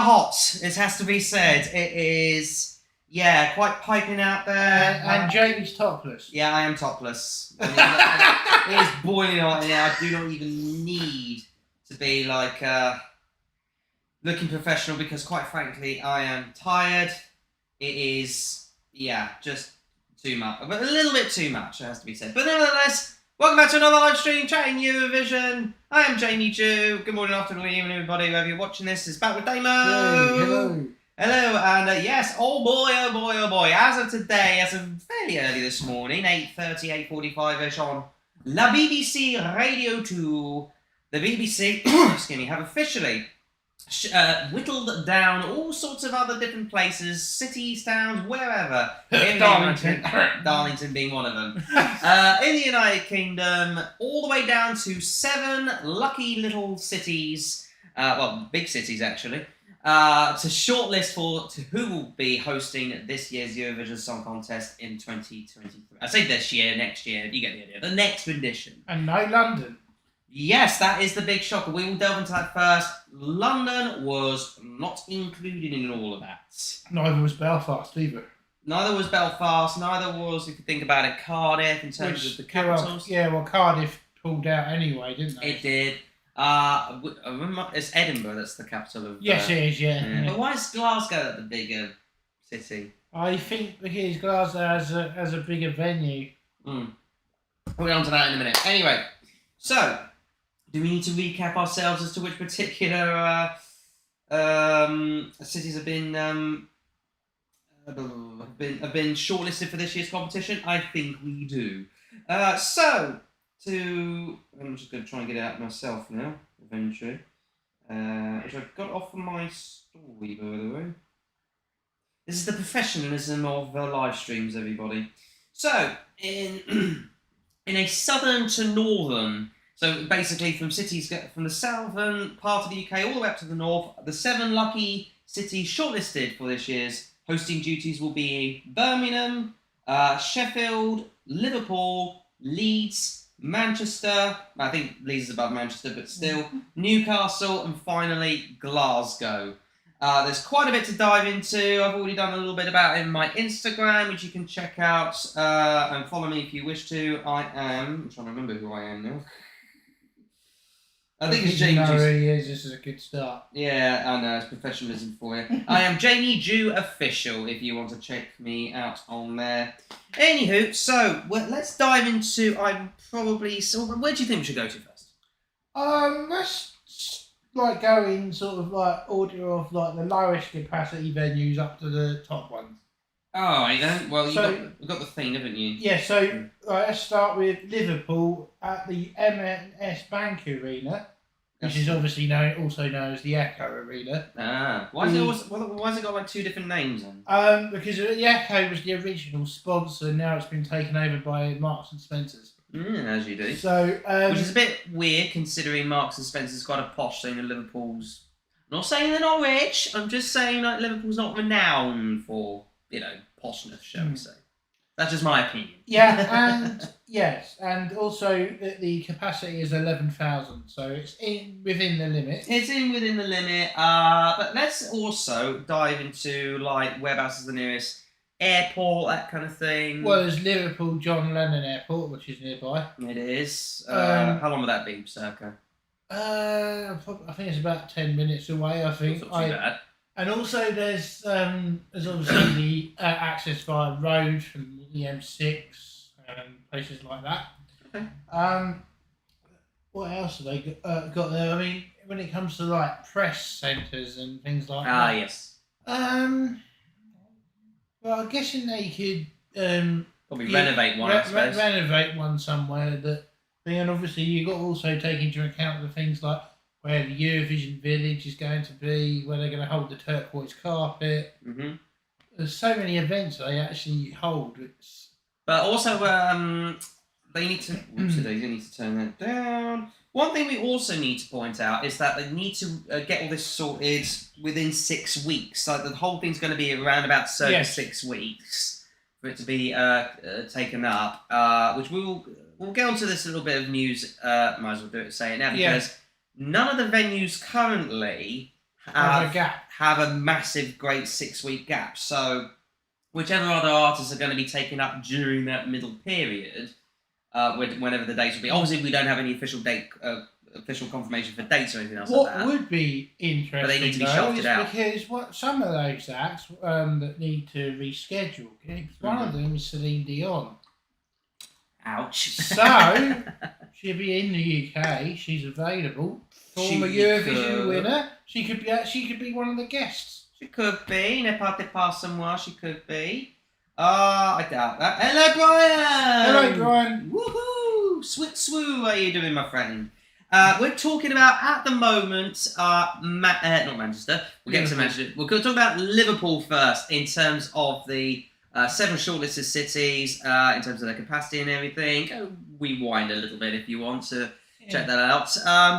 hot, it has to be said. It is, quite piping out there. And Jamie's topless. Yeah, I am topless. It is boiling hot in here. I do not even need to be like looking professional because, quite frankly, I am tired. It is, just too much. But a little bit too much, it has to be said. But nevertheless, welcome back to another live stream, chatting Eurovision. I am Jamie Jew. Good morning, afternoon, evening, everybody, whoever you're watching this. It's back with Damo. Hello. Hello, and yes, oh boy, as of today, as of fairly early this morning, 8:30, 8:45-ish on La BBC Radio 2, the BBC, excuse me, have officially whittled down all sorts of other different places, cities, towns, wherever. Darlington being one of them. In the United Kingdom, all the way down to 7 lucky little cities, big cities actually, to shortlist to who will be hosting this year's Eurovision Song Contest in 2023. I say this year, next year, you get the idea. The next edition. And no London. Yes, that is the big shocker. We will delve into that first. London was not included in all of that. Neither was Belfast either. Neither was Belfast. Neither was, if you think about it, Cardiff in terms of the capitals. Well, Cardiff pulled out anyway, didn't they? It did. It's Edinburgh that's the capital of... Yes, it is, yeah. But why is Glasgow the bigger city? I think because Glasgow has a bigger venue. We'll get on to that in a minute. Anyway, so... do we need to recap ourselves as to which particular cities have been shortlisted for this year's competition? I think we do. I'm just going to try and get it out myself now, eventually. Which I've got off of my story, by the way. This is the professionalism of live streams, everybody. So, in a southern to northern... so basically from cities from the southern part of the UK all the way up to the north, the 7 lucky cities shortlisted for this year's hosting duties will be Birmingham, Sheffield, Liverpool, Leeds, Manchester, I think Leeds is above Manchester, but still, Newcastle, and finally Glasgow. There's quite a bit to dive into. I've already done a little bit about it in my Instagram, which you can check out and follow me if you wish to. I'm trying to remember who I am now. I think it's Jamie Jew. This is a good start. Yeah, I know, it's professionalism for you. I am Jamie Jew Official, if you want to check me out on there. Anywho, so let's dive into. So where do you think we should go to first? Let's go in sort of order of the lowest capacity venues up to the top ones. Oh, right then. Well, you've got the thing, haven't you? Yeah. So let's start with Liverpool at the M&S Bank Arena, which is obviously also known as the Echo Arena. Why has it got 2 different names then? Because the Echo was the original sponsor, and now it's been taken over by Marks and Spencer's. As you do. So, which is a bit weird considering Marks and Spencer's quite a posh thing, and Liverpool's. I'm not saying they're not rich. I'm just saying Liverpool's not renowned for poshness, shall we say. That's just my opinion. Yeah, and yes, and also the capacity is 11,000, so it's within the limit. It's within the limit, but let's also dive into whereabouts is the nearest airport, that kind of thing. Well, there's Liverpool John Lennon Airport, which is nearby. It is. How long would that be, circa? I think it's about 10 minutes away. I think. That's not too bad. And also there's obviously the access via road from the M6 and places like that. Okay. What else have they got there? I mean, when it comes to press centres and things like that. Ah, yes. Well, I'm guessing they could probably renovate one. Renovate one somewhere and obviously you've got to also take into account the things like where the Eurovision Village is going to be, where they're going to hold the turquoise carpet. Mm-hmm. There's so many events they actually hold. But also, they need to. They need to turn that down. One thing we also need to point out is that they need to get all this sorted within 6 weeks. So the whole thing's going to be around about 6 weeks for it to be taken up. Which we'll get onto this little bit of news. Might as well say it now because. None of the venues currently have a massive, great 6-week gap. So, whichever other artists are going to be taken up during that middle period, whenever the dates will be. Obviously, we don't have any official confirmation for dates or anything else like that. What would be interesting, but they need to be shafted out. Because some of those acts that need to reschedule gigs, one of them is Celine Dion. Ouch. So, she'll be in the UK. She's available. Former Eurovision winner. She could be one of the guests. She could be. Ne partez pas sans moi. She could be. I doubt that. Hello, Brian. Hello, Brian. Woohoo! Swit swoo. How are you doing, my friend? We're talking about at the moment. Not Manchester. We'll get to Manchester. We're going to talk about Liverpool first in terms of the 7 shortlisted cities, in terms of their capacity and everything. Go rewind a little bit if you want to check that out.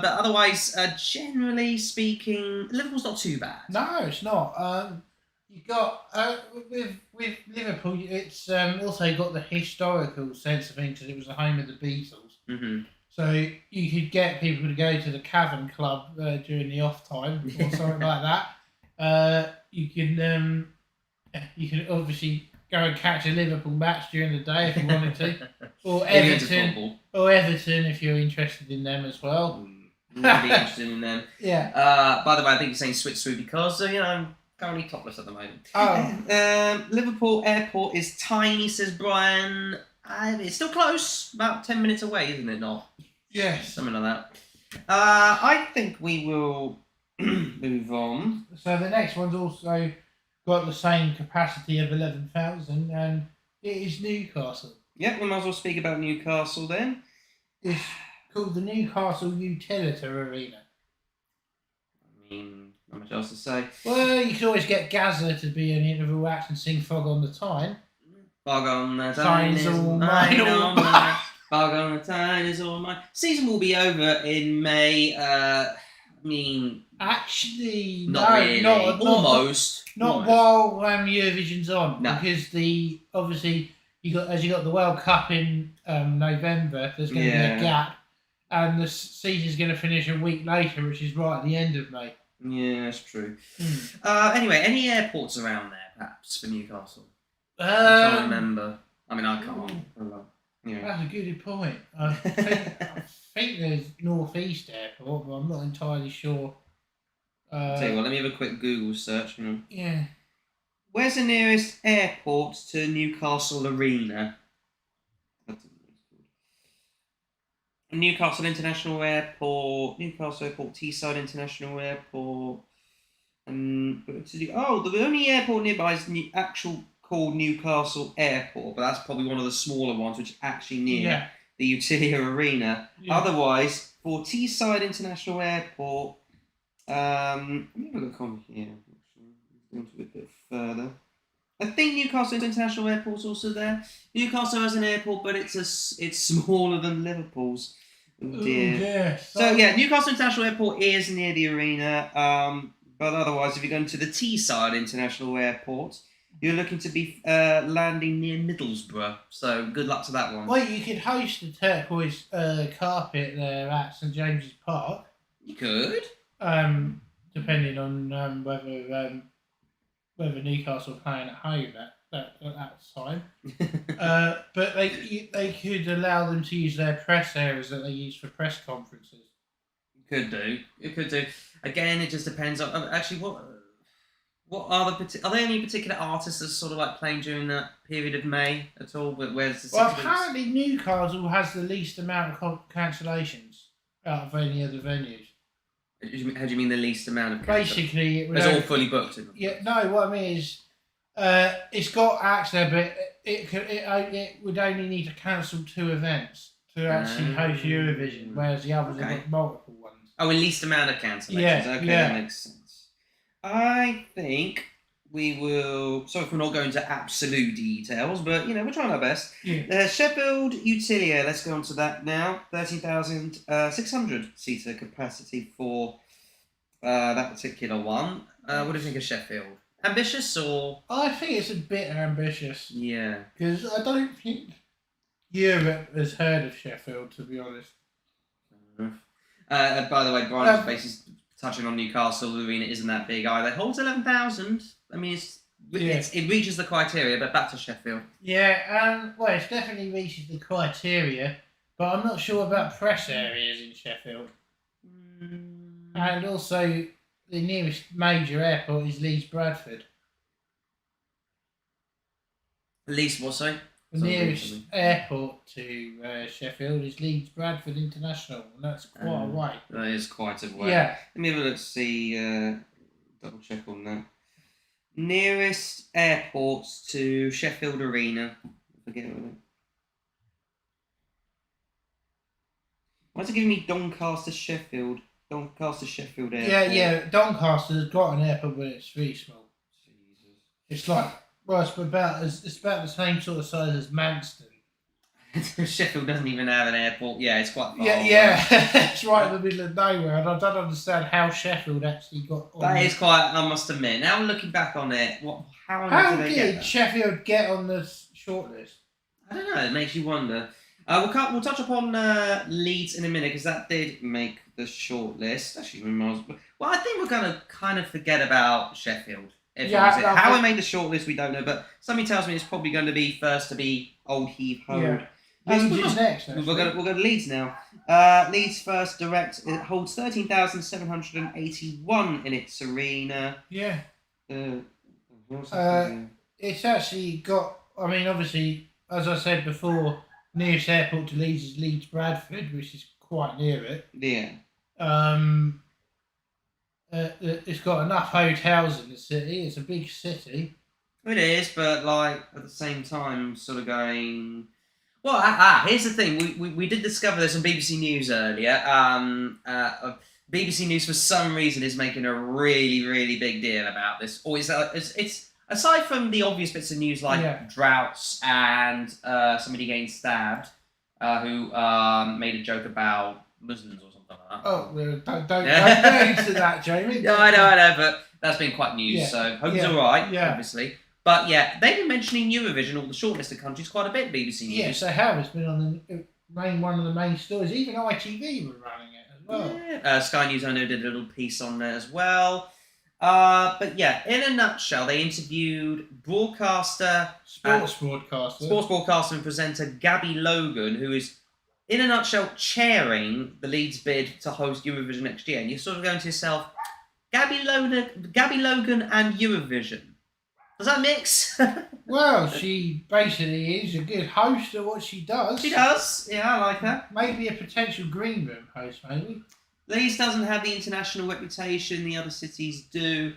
But otherwise, generally speaking, Liverpool's not too bad. No, it's not. You got with Liverpool, it's also got the historical sense of things because it was the home of the Beatles. Mm-hmm. So you could get people to go to the Cavern Club during the off time or something like that. You can obviously go and catch a Liverpool match during the day if you wanted to, or Everton if you're interested in them as well. Really be interested in them. Yeah. By the way, I think you're saying switch through because I'm currently topless at the moment. Oh. Liverpool Airport is tiny, says Brian. It's still close, about 10 minutes away, isn't it? Not. Yes. Something like that. I think we will move on. So the next one's also got the same capacity of 11,000, and it is Newcastle. Yep, we might as well speak about Newcastle then. It's called the Newcastle Utilita Arena. I mean, not much else to say. Well, you could always get Gazza to be an interval act and sing Fog on the Time. Fog on the Time is all mine. Fog on the Time is all mine. Season will be over in May. Actually, not really. Almost. Not while Eurovision's on, because obviously you got the World Cup in November. There's going to be a gap, and the season's going to finish a week later, which is right at the end of May. Yeah, that's true. Anyway, any airports around there, perhaps for Newcastle? I'm trying to remember. I mean, I can't. Yeah. That's a good point. I think there's North East Airport, but I'm not entirely sure. Tell you what, let me have a quick Google search. Yeah. Where's the nearest airport to Newcastle Arena? Newcastle International Airport, Newcastle Airport, Teesside International Airport. The only airport nearby is called Newcastle Airport, but that's probably one of the smaller ones, which is actually near the Utilia Arena. Yeah. Otherwise, for Teesside International Airport, let me have a look on here. Going to a bit further. I think Newcastle International Airport's also there. Newcastle has an airport, but it's smaller than Liverpool's. Oh dear. Yeah. So Newcastle International Airport is near the arena. But otherwise, if you're going to the Teesside International Airport, you're looking to be landing near Middlesbrough. So good luck to that one. Well, you could host the turquoise carpet there at St James's Park. You could. Depending on whether Newcastle are playing at home at that time. But they could allow them to use their press areas that they use for press conferences. It could do. Again, it just depends on actually what are there any particular artists that are sort of like playing during that period of May at all? Where's the apparently Newcastle has the least amount of cancellations out of any other venues. How do you mean the least amount of cancellations? Basically, it's all fully booked. What I mean is, it's got acts there, but it would only need to cancel 2 events to actually host Eurovision, whereas the others have got multiple ones. Oh, a least amount of cancellations. That makes sense. I think we will. Sorry for not going into absolute details, but we're trying our best. Yeah. Sheffield Utilia. Let's go on to that now. 13,600 seater capacity for that particular one. What do you think of Sheffield? Ambitious or? I think it's a bit ambitious. Yeah. Because I don't think Europe has heard of Sheffield, to be honest. By the way, Brian's face is touching on Newcastle, the arena isn't that big either. It holds 11,000. I mean, it reaches the criteria, but back to Sheffield. Yeah, well, it definitely reaches the criteria, but I'm not sure about press areas in Sheffield. And also, the nearest major airport is Leeds Bradford. Leeds, what, sorry? The nearest airport to Sheffield is Leeds Bradford International, and that's quite a way. That is quite a way. Yeah. Let me have a look to see, double check on that. Nearest airports to Sheffield Arena. Forget about it. Why is it giving me Doncaster, Sheffield? Doncaster, Sheffield Airport. Yeah. Doncaster's got an airport, but it's very small. Jesus. It's like, well, it's about the same sort of size as Manston. Sheffield doesn't even have an airport. Yeah, it's quite far. Yeah. It's right in the middle of nowhere, and I don't understand how Sheffield actually got on. That is quite, I must admit. Now looking back on it, how did Sheffield get on the shortlist? I don't know. It makes you wonder. We'll touch upon Leeds in a minute because that did make the shortlist. Actually, I think we're going to kind of forget about Sheffield. How it made the shortlist, we don't know, but something tells me it's probably going to be first to be Old Heath Road. Yeah. Leeds is next. We'll go to Leeds now. Leeds first direct. It holds 13,781 in its arena. Yeah. It's actually got. I mean, obviously, as I said before, nearest airport to Leeds is Leeds Bradford, which is quite near it. Yeah. It's got enough hotels in the city. It's a big city. It is, but like at the same time, sort of going. Well, here's the thing. We did discover this on BBC News earlier. BBC News, for some reason, is making a really, really big deal about this. Or it's aside from the obvious bits of news like droughts and somebody getting stabbed, who made a joke about Muslims or something like that. Oh, don't go into that, Jamie. Yeah, I know, but that's been quite news. So hope he's all right. Yeah. Obviously. But yeah, they've been mentioning Eurovision, all the shortlisted countries, quite a bit. BBC News. Yes, they have. It's been on one of the main stories. Even ITV were running it as well. Yeah. Sky News, I know, did a little piece on there as well. But yeah, in a nutshell, they interviewed sports broadcaster and presenter Gabby Logan, who is, in a nutshell, chairing the Leeds bid to host Eurovision next year. And you're sort of going to yourself, Gabby Logan and Eurovision. Does that mix? Well, she basically is a good host at what she does. She does. Yeah, I like her. Maybe a potential green room host, maybe. Leeds doesn't have the international reputation the other cities do.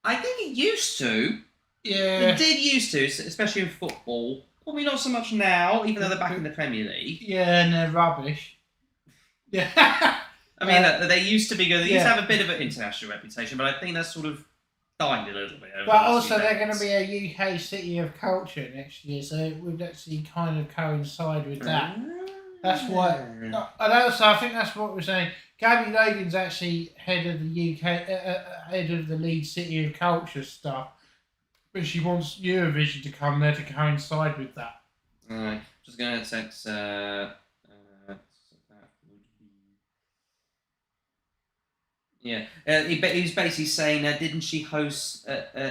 I think it used to. Yeah. It did used to, especially in football. Probably not so much now, even though they're back in the Premier League. Yeah, and they're rubbish. Yeah. I mean, they used to be good. They used to have a bit of an international reputation, but I think that's sort of died a little bit. But also, they're going to be a UK City of Culture next year, so it would actually kind of coincide with that. That's what. And also, I think that's what we're saying. Gabby Logan's actually head of the UK, head of the Leeds City of Culture stuff, but she wants Eurovision to come there to coincide with that. Alright, just going to text. Yeah, he was basically saying, didn't she host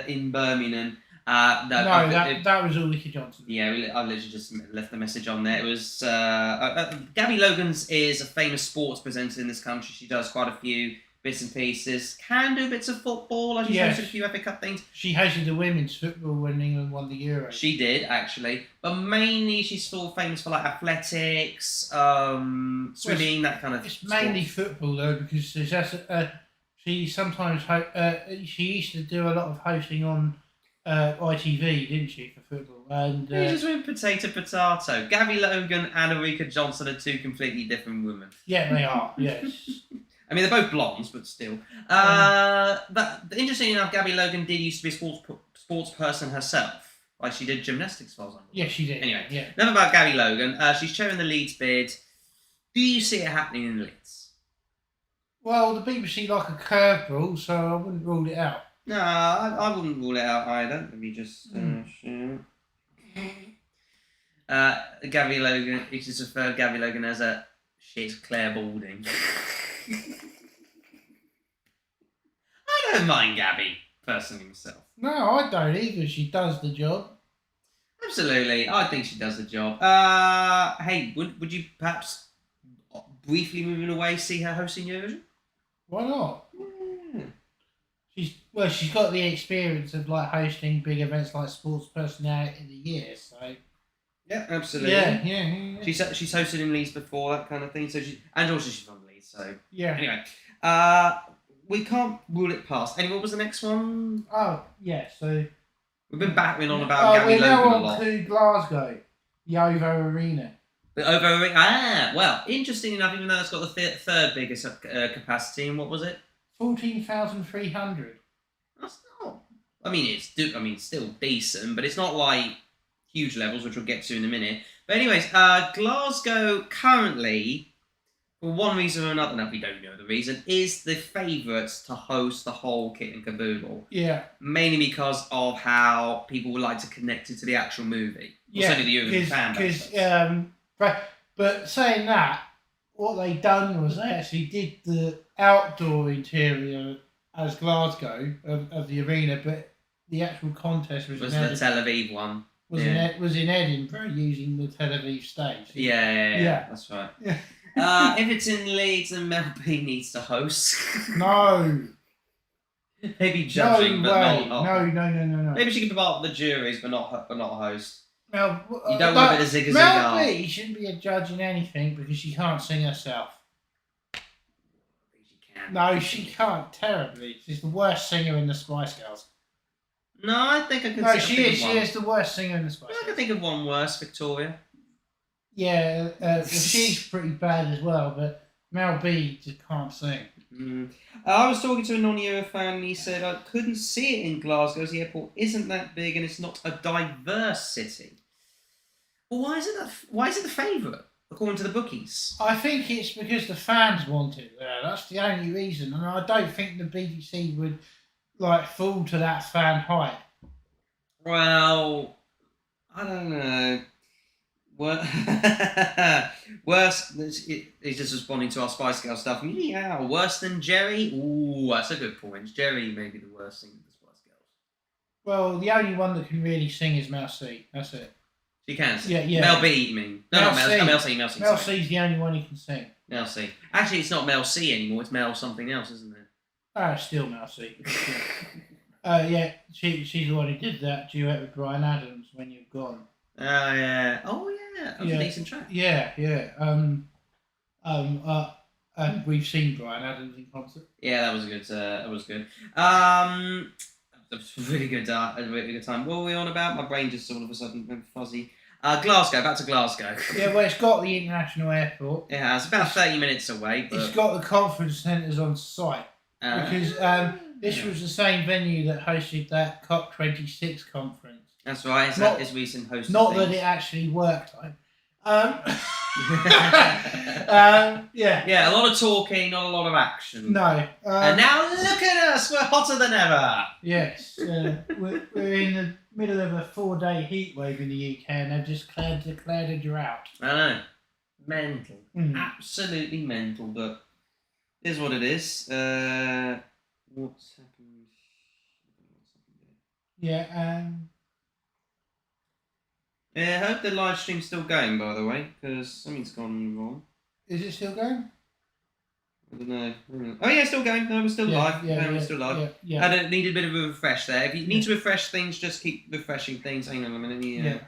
in Birmingham? No, that was all Ricky Johnson. Yeah, I literally just left the message on there. It was Gabby Logan's is a famous sports presenter in this country. She does quite a few bits and pieces. Can do bits of football. She's hosted a few FA Cup things. She hosted the women's football when England won the Euro. She did, actually, but mainly she's sort of famous for like athletics, swimming, that kind of. It's mainly football though, because she sometimes she used to do a lot of hosting on ITV, didn't she, for football? And you just went potato. Gabby Logan and Ulrika Johnson are two completely different women. Yeah, they are. Yes. I mean, they're both blondes, but still. But interestingly enough, Gabby Logan did used to be a sports person herself. Like, she did gymnastics, as far as I'm aware. Yes, she did. Anyway, yeah. Enough about Gabby Logan. She's chairing the Leeds bid. Do you see it happening in Leeds? Well, the BBC like a curveball, so I wouldn't rule it out. No, I wouldn't rule it out either. Let me just Gabby Logan. You just refer Gabby Logan as a she's Claire Balding. don't mind Gabby, personally, myself. No, I don't either. She does the job. Absolutely. I think she does the job. Hey, would you perhaps briefly moving away see her hosting Eurovision? Why not? Yeah. She's got the experience of like hosting big events like Sports Personality of the Year, so Yeah, absolutely. Yeah. She's hosted in Leeds before, that kind of thing. So and also she's from Leeds. So Yeah. anyway, we can't rule it past. Anyway, what was the next one? Oh, yeah. So We've been battering on about Gabby we're now Logan a on lot. to Glasgow, the OVO Arena. Well, interesting enough, even though it's got the third biggest capacity, and what was it? 14,300. That's not. I mean, it's still decent, but it's not like huge levels, which we'll get to in a minute. But anyways, Glasgow currently, for one reason or another, now we don't know the reason, is the favourites to host the whole kit and caboodle. Yeah. Mainly because of how people would like to connect it to the actual movie. Yeah. Certainly the Eurovision fan base. But saying that, what they done was they actually did the outdoor interior as Glasgow of the arena, but the actual contest was the Tel Aviv one. Was in Edinburgh using the Tel Aviv stage. Yeah. That's right. Yeah. If it's in Leeds, then Mel B needs to host. No. Maybe judging, but not. No. Maybe she could be part of the juries, but not host. You don't want a bit of zig-a-zig. Mel B shouldn't be a judge in anything because she can't sing herself. She can. No, she can't. Terribly. She's the worst singer in the Spice Girls. No, I think I could. No, she is. She is the worst singer in the Spice Girls. I can think of one worse, Victoria. Yeah, she's pretty bad as well, but Mel B just can't sing. I was talking to a non-Euro fan and he said I couldn't see it in Glasgow. The airport isn't that big and it's not a diverse city. Well, why is it the favourite according to the bookies? I think it's because the fans want it there. That's the only reason, and I don't think the BBC would fall to that fan hype. Well, I don't know. Worse, he's just responding to our Spice Girl stuff. Yeah, worse than Jerry? Ooh, that's a good point. Jerry may be the worst singer of the Spice Girls. Well, the only one that can really sing is Mel C. That's it. She can sing? Yeah. Mel B, you mean? No, Mel C. Mel C's the only one who can sing. Mel C. Actually, it's not Mel C anymore. It's Mel something else, isn't it? Still Mel C. She's the one who did that duet with Bryan Adams, When You've Gone. Oh, yeah. That was a decent track. Yeah. And we've seen Bryan Adams in concert. Yeah, that was a good. That was good. It was a really good time. What were we on about? My brain just all of a sudden went fuzzy. Glasgow. Back to Glasgow. Yeah, well, it's got the international airport. Yeah, it's about 30 minutes away. But... It's got the conference centres on site because this was the same venue that hosted that COP26 conference. That's right. It's recent hosted. Not that it actually worked. Yeah, a lot of talking, not a lot of action. No. And now look at us, we're hotter than ever. Yes, we're in the middle of a 4-day heat wave in the UK, and they've just declared a drought. I know, mental, absolutely mental. But here's what it is. What's happened? Yeah. Yeah, I hope the live stream's still going, by the way, because something's gone wrong. Is it still going? I don't know. Oh yeah, it's still going. No, we're still live. We're still live. Yeah. I need a bit of a refresh there. If you need to refresh things, just keep refreshing things. Hang on a minute. Yeah.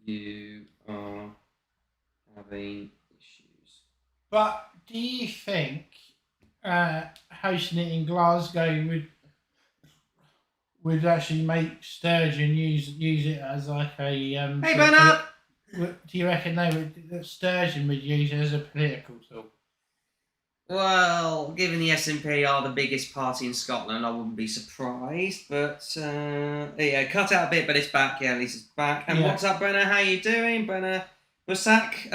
If you are having issues. But do you think hosting it in Glasgow would actually make Sturgeon use it as like a hey Bernard! Do you reckon that Sturgeon would use it as a political tool? Well, given the SNP are the biggest party in Scotland, I wouldn't be surprised. But cut out a bit, but it's back. Yeah, at least it's back. And what's up, Brenna? How you doing, Brenna? Wasak.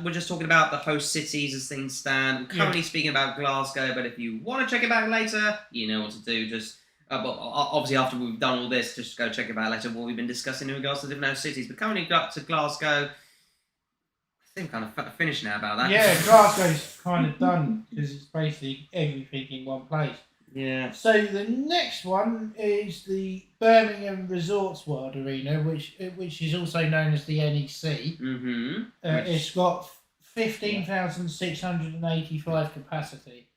We're just talking about the host cities as things stand. We're currently speaking about Glasgow, but if you want to check it back later, you know what to do. Just obviously after we've done all this, just go check it out later what we've been discussing in regards to different host cities. But currently up to Glasgow, I think kind of finished now about that. Yeah, Glasgow's kind of done because it's basically everything in one place. Yeah. So the next one is the Birmingham Resorts World Arena, which is also known as the NEC. Mm-hmm. It's got 15,685 capacity.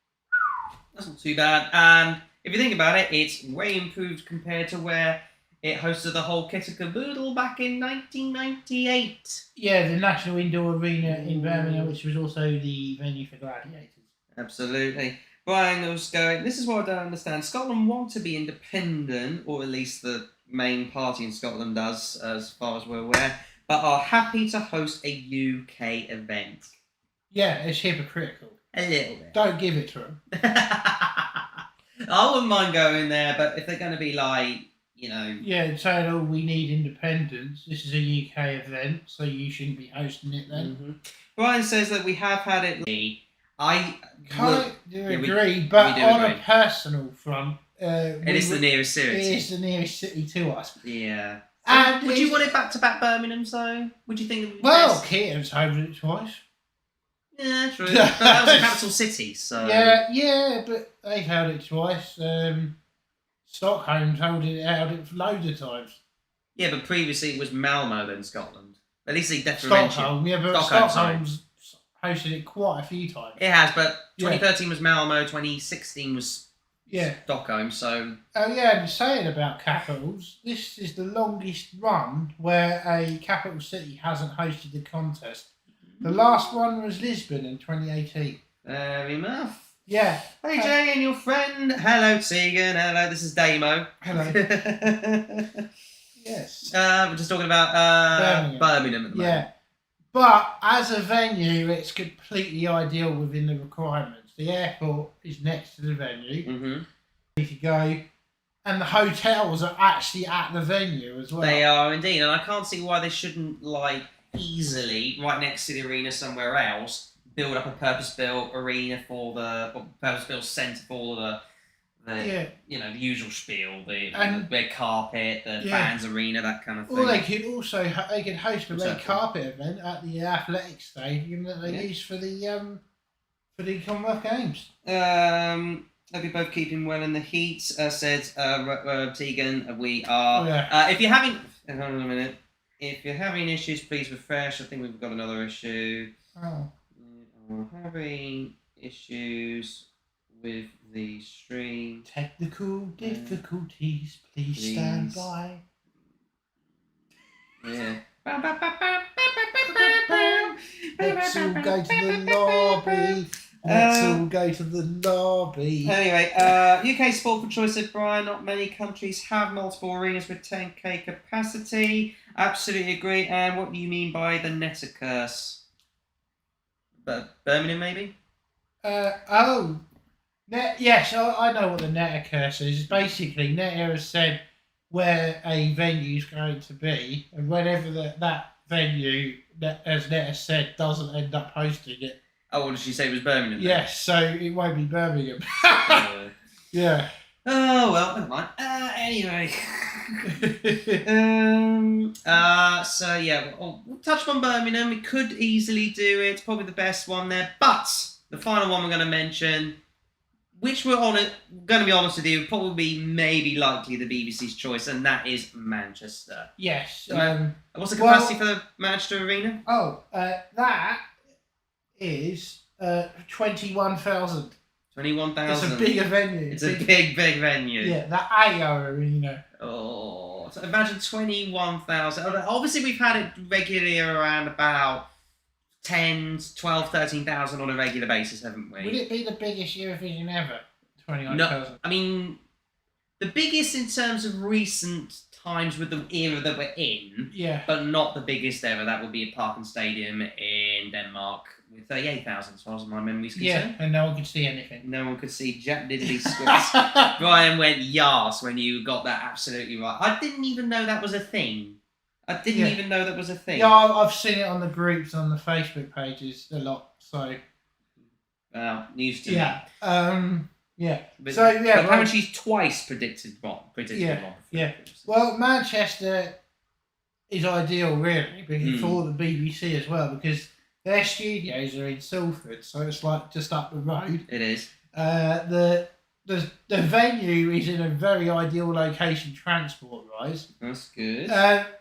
That's not too bad. And if you think about it, it's way improved compared to where it hosted the whole kit and caboodle back in 1998. Yeah, the National Indoor Arena in Birmingham, which was also the venue for Gladiators. Absolutely. Brian was going, this is what I don't understand. Scotland want to be independent, or at least the main party in Scotland does, as far as we're aware, but are happy to host a UK event. Yeah, it's hypocritical. A little bit. Don't give it to them. I wouldn't mind going there, but if they're going to be like, you know... Yeah, saying, oh, we need independence. This is a UK event, so you shouldn't be hosting it then. Mm-hmm. Brian says that we have had it... I can't agree, but on a personal front... it is the nearest city. It is the nearest city to us. Yeah. And would you want it back-to-back Birmingham, so? Would you think it would be well, Keaton's hosted it twice. Yeah, true. But that was a capital city, so... Yeah, but they've held it twice. Stockholm's held it loads of times. Yeah, but previously it was Malmo then Scotland. At least they differentiate. Stockholm, yeah, but Stockholm's hosted it quite a few times. It has, but 2013 was Malmo, 2016 was Stockholm, so... Oh yeah, and saying about capitals, this is the longest run where a capital city hasn't hosted the contest. The last one was Lisbon in 2018. Fair enough. Yeah. Hey Jay and your friend. Hello Tegan. Hello, this is Damo. Hello. Yes. We're just talking about Birmingham at the moment. Yeah. But as a venue, it's completely ideal within the requirements. The airport is next to the venue. Mm-hmm. You could go. And the hotels are actually at the venue as well. They are indeed. And I can't see why they shouldn't, like, easily, right next to the arena somewhere else, build up a purpose-built arena for purpose-built centre for all of the you know, the usual spiel, the red carpet, the fans arena, that kind of thing. Or they could also host a red carpet event at the athletic stadium that they use for the Commonwealth Games. Hope you're both keeping well in the heat, said Tegan. We are. If you're having, hold on a minute. If you're having issues, please refresh. I think we've got another issue. Oh. We're having issues with the stream. Technical difficulties. Please stand by. Yeah. Let's all go to the lobby. Let's all go to the lobby. Anyway, UK Sport for Choice, said Brian. Not many countries have multiple arenas with 10k capacity. Absolutely agree. And what do you mean by the Netta curse? Birmingham, maybe? Yes, I know what the Netta curse is. Basically, Netta has said where a venue is going to be, and whenever that venue, as Netta said, doesn't end up hosting it. Oh, what did she say it was Birmingham? Yes, so it won't be Birmingham. Yeah. Oh, well, never mind. Anyway. So, yeah, we'll touch on Birmingham. We could easily do it. It's probably the best one there. But the final one we're going to mention, which we're going to be honest with you, probably maybe likely the BBC's choice, and that is Manchester. Yes. What's the capacity for the Manchester Arena? That is 21,000. 21,000. It's a bigger venue. It's a big venue. Yeah, the AO Arena. Oh, so imagine 21,000. Obviously, we've had it regularly around about 10, 12, 13,000 on a regular basis, haven't we? Would it be the biggest Eurovision ever? 21,000. No, I mean, the biggest in terms of recent times with the era that we're in. Yeah. But not the biggest ever. That would be at Parken Stadium in Denmark with 38,000, as far as my memory's concerned. Yeah, and no one could see anything. No one could see Jack Diddley scripts. Brian went yas when you got that absolutely right. I didn't even know that was a thing. Yeah, I've seen it on the groups, on the Facebook pages a lot, so... Well, news to me. Yeah. But apparently she's twice predicted wrong. Yeah. Well, Manchester is ideal, really, for the BBC as well, because their studios are in Salford, so it's like just up the road. It is. The venue is in a very ideal location transport-wise. That's good.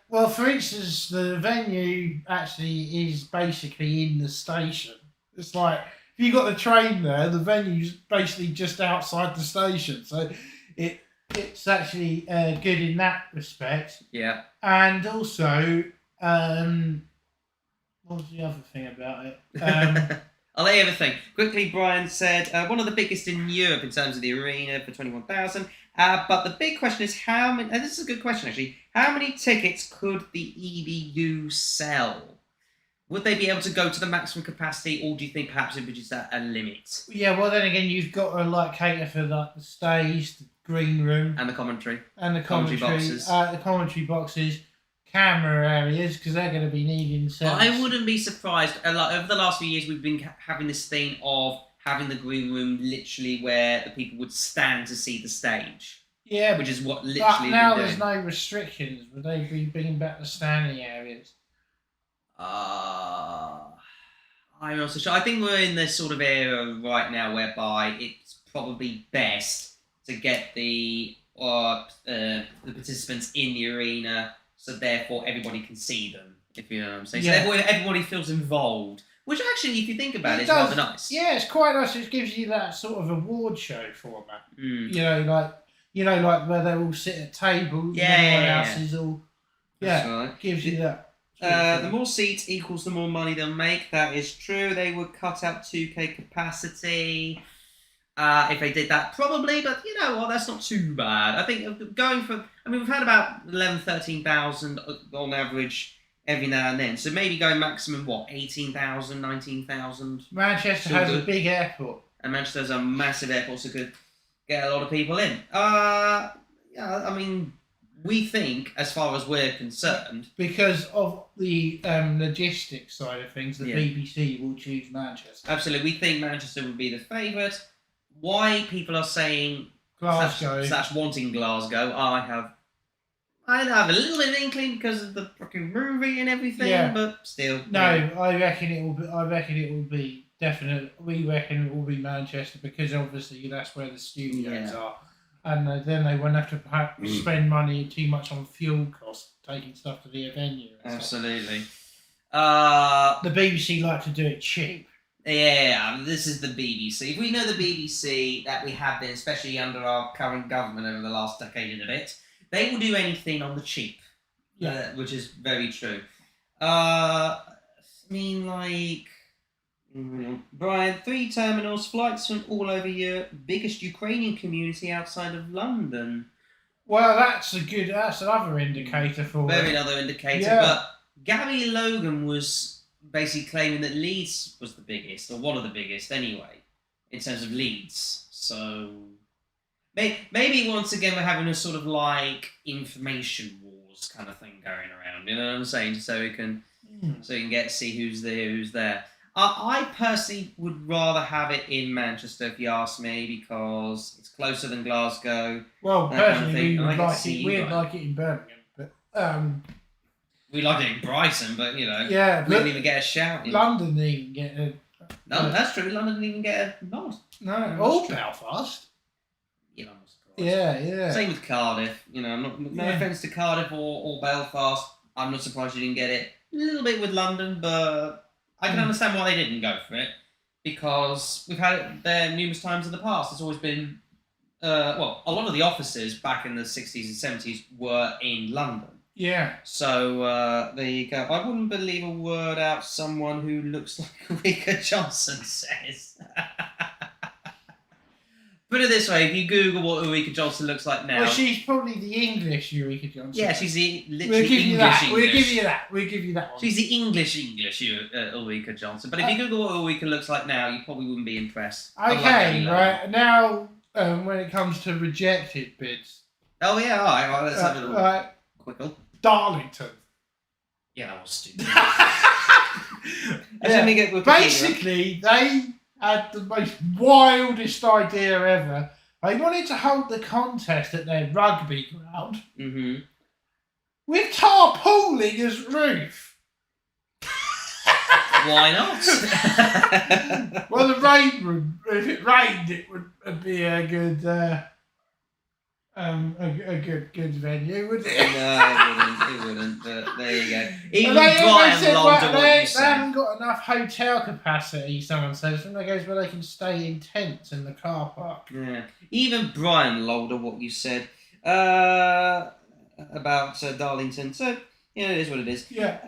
Well, for instance, the venue actually is basically in the station. It's like, if you got the train there, the venue's basically just outside the station. So it's actually good in that respect. Yeah. And also, what was the other thing about it? I'll let you have a think. Quickly, Brian said, one of the biggest in Europe in terms of the arena for 21,000. But the big question is how many, and this is a good question actually, how many tickets could the EBU sell? Would they be able to go to the maximum capacity, or do you think perhaps it would just at a limit? Yeah, well then again, you've got to like cater for like the stage, the green room, And the commentary. and the commentary boxes. the commentary boxes, camera areas, because they're going to be needing sets. I wouldn't be surprised. Over the last few years, we've been having this thing of having the green room literally where the people would stand to see the stage. Yeah, Which is what literally but now we've there's been doing. no restrictions. Would they be bringing back the standing areas? I'm not so sure. I think we're in this sort of era right now whereby it's probably best to get the participants in the arena, so therefore everybody can see them. If you know what I'm saying. Yeah. So everybody feels involved, which actually, if you think about it, is does. rather nice. Yeah, it's quite nice. It gives you that sort of award show format. Mm. You know, like where they all sit at tables. Yeah, and everyone yeah, else is all. That's Yeah, right. gives you that. The more seats equals the more money they'll make. That is true. They would cut out 2K capacity if they did that, probably. But you know what? That's not too bad. I think going for. I mean, we've had about 11,000, 13,000 on average every now and then. So maybe going maximum 18,000, 19,000. Manchester has a big airport, and Manchester's a massive airport, so could get a lot of people in. Yeah, I mean. We think, as far as we're concerned, because of the logistics side of things, the Yeah. BBC will choose Manchester. absolutely, we think Manchester would be the favourite. Why people are saying Glasgow. slash wanting Glasgow, I have a little bit of inkling because of the fucking movie and everything, Yeah. but still. No, yeah. I reckon it will be definite. We reckon it will be Manchester because obviously that's where the studios are, and then they won't have to perhaps spend money too much on fuel costs taking stuff to the venue. Absolutely. The BBC like to do it cheap. Yeah, this is the BBC. If we know the BBC that we have been, especially under our current government over the last decade and a bit, they will do anything on the cheap. Yeah. Which is very true. I mean, like... Brian, 3 terminals, flights from all over Europe, biggest Ukrainian community outside of London. Well, that's another indicator for Very it. another indicator, Yeah. but Gary Logan was basically claiming that Leeds was the biggest, or one of the biggest anyway, in terms of Leeds. So maybe once again we're having a sort of like information wars kind of thing going around. You know what I'm saying? So we can see who's there. I personally would rather have it in Manchester, if you ask me, because it's closer than Glasgow. Well, that kind of personally, thing. we I would can like see it. you We'd guys. like it in Birmingham, but We like it in Brighton, but you know, yeah, we didn't even get a shout. In. London didn't even get a. No, that's true. London didn't even get a nod. No, That's all true. Belfast. You know, I'm not surprised. Yeah. Same with Cardiff. You know, no offence to Cardiff or Belfast. I'm not surprised you didn't get it. A little bit with London, but I can understand why they didn't go for it, because we've had it there numerous times in the past. It's always been, a lot of the offices back in the 60s and 70s were in London. Yeah. So there you go. I wouldn't believe a word out someone who looks like Ulrika Johnson says. Put it this way, if you Google what Ulrika Johnson looks like now... Well, she's probably the English Eureka Johnson. Yeah, she's the literally We'll give you English that. English. We'll give you that one. She's the English Ulrika Johnson. But if you Google what Ulrika looks like now, you probably wouldn't be impressed. Okay, right. Now, when it comes to rejected bids. Oh, yeah, all right, let's have a little Right. quickle. Darlington. Yeah, that was stupid. Let me get Wikipedia. Basically, they had the most wildest idea ever. They wanted to hold the contest at their rugby ground with tarpaulin as roof. Why not? Well, the rain would. If it rained, it would be a good, good venue, wouldn't it? No, it wouldn't. But there you go. Even Well, Brian said, loved well, what they you said. haven't got enough hotel capacity. Someone says, and they goes, well, they can stay in tents in the car park. Yeah. Even Brian lolled at what you said about Darlington. So, yeah, it is what it is. Yeah.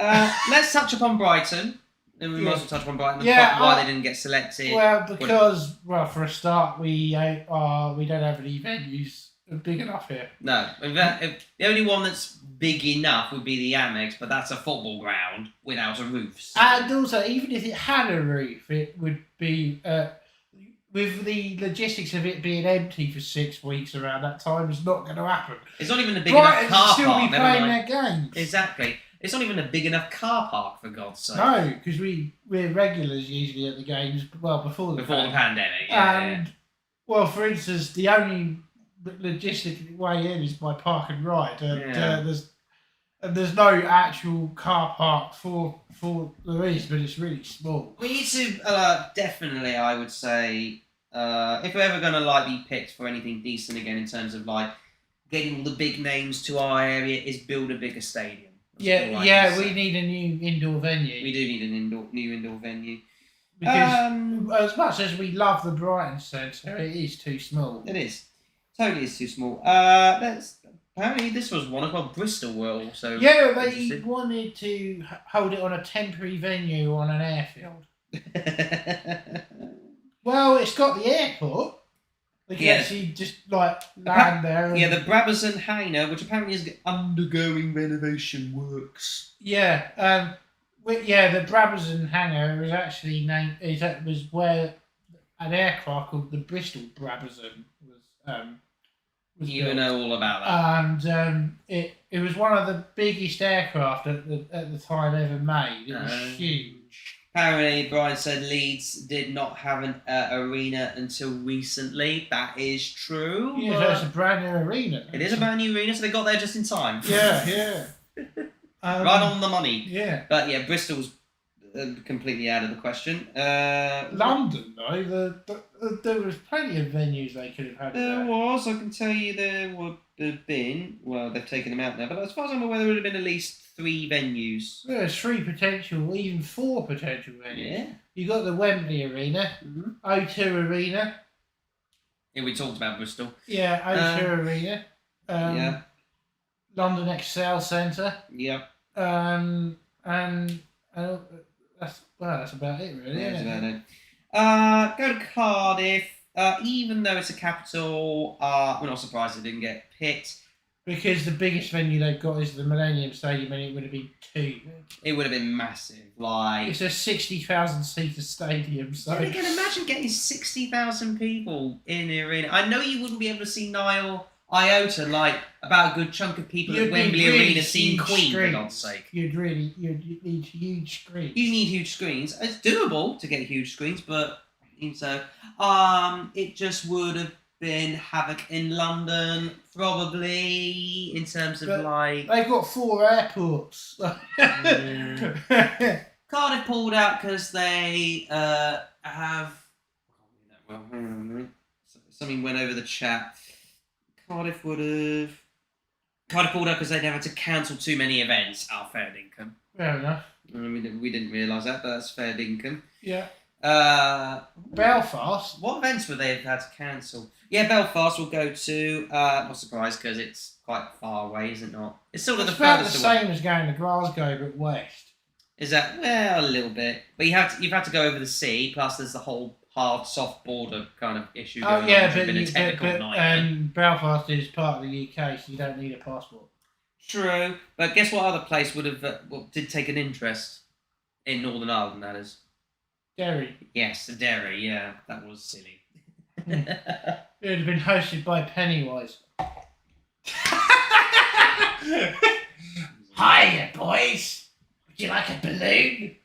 Let's touch upon Brighton. And we might as well touch upon Brighton and why they didn't get selected. Well, because, for a start, we don't have any venues big enough here. No. The only one that's big enough would be the Amex, but that's a football ground without a roof. So. And also, even if it had a roof, it would be... with the logistics of it being empty for 6 weeks around that time, it's not going to happen. It's not even a big enough car still park. Still be playing their games. Exactly. It's not even a big enough car park, for God's sake. No, because we're regulars usually at the games, before the pandemic. And, for instance, the only logistic way in is by park and ride. There's no actual car park for there is, but it's really small. We need to definitely, I would say, if we're ever going to be picked for anything decent again in terms of getting all the big names to our area, is build a bigger stadium. That's we need a new indoor venue. We do need a new indoor venue. Because as much as we love the Brighton Centre, it is too small. It is. Totally is too small. Apparently this was one called Bristol were also. Yeah, they wanted to hold it on a temporary venue on an airfield. Well, it's got the airport. They can actually just land there. Yeah, the Brabazon Hangar, which apparently is undergoing renovation works. Yeah, the Brabazon Hangar was actually named. It was where an aircraft called the Bristol Brabazon was. You know all about that. And it was one of the biggest aircraft at the time ever made. It was huge. Apparently, Brian said Leeds did not have an arena until recently. That is true. Yeah, that's a brand new arena. It is a brand new arena, so they got there just in time. Yeah. Right on the money. Yeah. But yeah, Bristol's completely out of the question. London, though, there was plenty of venues they could have had. There was. I can tell you there would have been. Well, they've taken them out now, but as far as I'm aware, there would have been at least 3 venues. There's 3 potential, even 4 potential venues. Yeah. You got the Wembley Arena, O2 Arena. Yeah, we talked about Bristol. Yeah, O2 Arena. Yeah. London Excel Centre. Yeah. And that's about it, really. That's about it. Go to Cardiff. Even though it's a capital, we're not surprised they didn't get picked. Because the biggest venue they've got is the Millennium Stadium, and it would have been too big. It would have been massive. It's a 60,000 seater stadium, so... I can imagine getting 60,000 people in the arena. I know you wouldn't be able to see Nile Iota, about a good chunk of people at Wembley Arena seeing Queen, for God's sake. You'd need huge screens. You need huge screens. It's doable to get huge screens, but so it just would have been havoc in London, probably, in terms of they've got 4 airports. Cardiff pulled out because they have... Well, hang on a minute. Something went over the chat. Cardiff pulled out because they'd have to cancel too many events. Fair dinkum. Fair enough. We didn't realise that, but that's fair dinkum. Yeah. Belfast. What events would they have had to cancel? Yeah, Belfast will go to. Not surprised because it's quite far away, is it not? It's sort of the furthest away. It's about the same as going to Glasgow, but west. Is that a little bit? But you've had to go over the sea. Plus, there's the whole hard, soft border kind of issue. Going on, but Belfast is part of the UK, so you don't need a passport. True, but guess what other place would have did take an interest in Northern Ireland? That is. Derry. Yes, Derry. Yeah, that was silly. It would have been hosted by Pennywise. Hiya, boys. Would you like a balloon?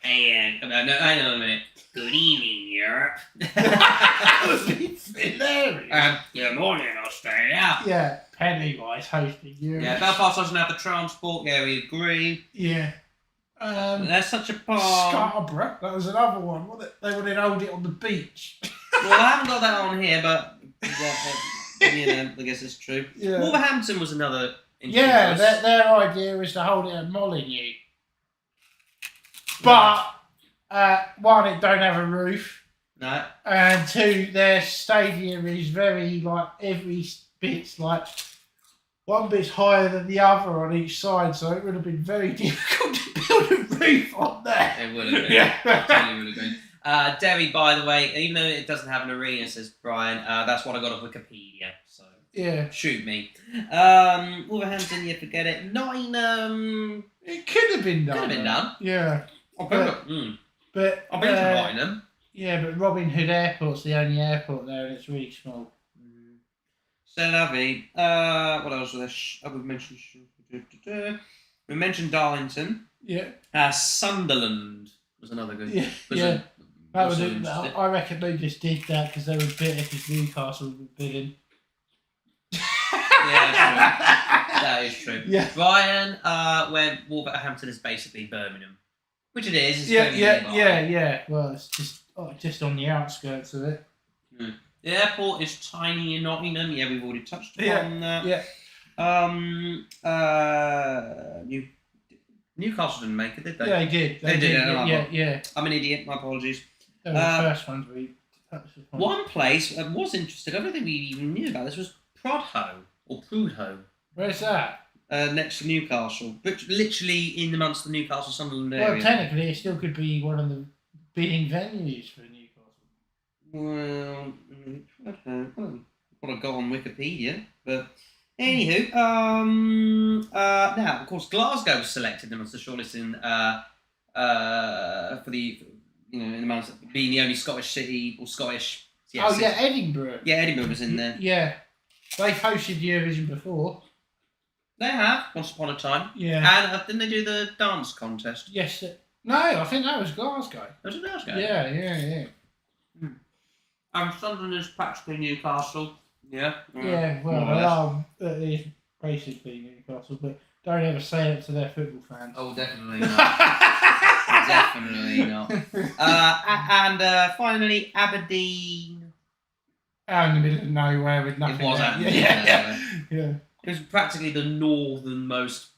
Hey, no, hang on a minute. Good evening, Europe. That was hilarious. Good morning, Australia. Yeah, Pennywise hosting Europe. Yeah, Belfast doesn't have the transport. Yeah, we agree. Yeah. There's such a part. Scarborough. That was another one. They wanted to hold it on the beach. Well, I haven't got that on here, but I guess it's true. Yeah. Wolverhampton was another. Yeah, their idea was to hold it at Molineux. But one, it don't have a roof. No. And two, their stadium is very every bit's one bit's higher than the other on each side, so it would have been very difficult to build a roof on there. It would have been. Yeah. Totally would have been. Derry, by the way, even though it doesn't have an arena, says Brian, that's what I got off Wikipedia. So yeah, shoot me. Wolverhampton, yeah, forget it. Nottingham. It could have been done. Could have been done. Yeah, I've been to Nottingham. Yeah, but Robin Hood Airport's the only airport there, and it's really small. C'est la vie. What else was there? We mentioned Darlington. Yeah. Sunderland was another good. Yeah. Yeah. That was it. I reckon they just did that because they were bitter because Newcastle were bidding. Yeah, true. That is true. Yeah. Brian went Wolverhampton is basically Birmingham, which it is. It's yeah. Well, it's just on the outskirts of it. The airport is tiny in Nottingham. Yeah, we've already touched upon that. Yeah. Newcastle didn't make it, did they? Yeah, they did. They did. Yeah. I'm an idiot. My apologies. They were the first ones we touched upon. One place I was interested. I don't think we even knew about this. Was Prudhoe or Prudhoe. Where's that? Next to Newcastle, but literally in amongst the Newcastle Sunderland area. Well, technically, it still could be one of the bidding venues for Newcastle. Well, what I've got on Wikipedia, but anywho, now of course Glasgow was selected amongst the shortlist for the in amongst being the only Scottish city or Scottish. Yeah, yeah, Edinburgh. Yeah, Edinburgh was in there. Yeah, they've hosted Eurovision before. They have once upon a time. Yeah, and didn't they do the dance contest? Yes. No, I think that was Glasgow. Was it Glasgow? Yeah. Sunderland is practically Newcastle. Yeah. Yeah, well, they are basically Newcastle, but don't ever say it to their football fans. Oh, definitely not. Definitely not. And finally, Aberdeen. Out in the middle of nowhere with nothing. It was Aberdeen. Yeah. It was practically the northernmost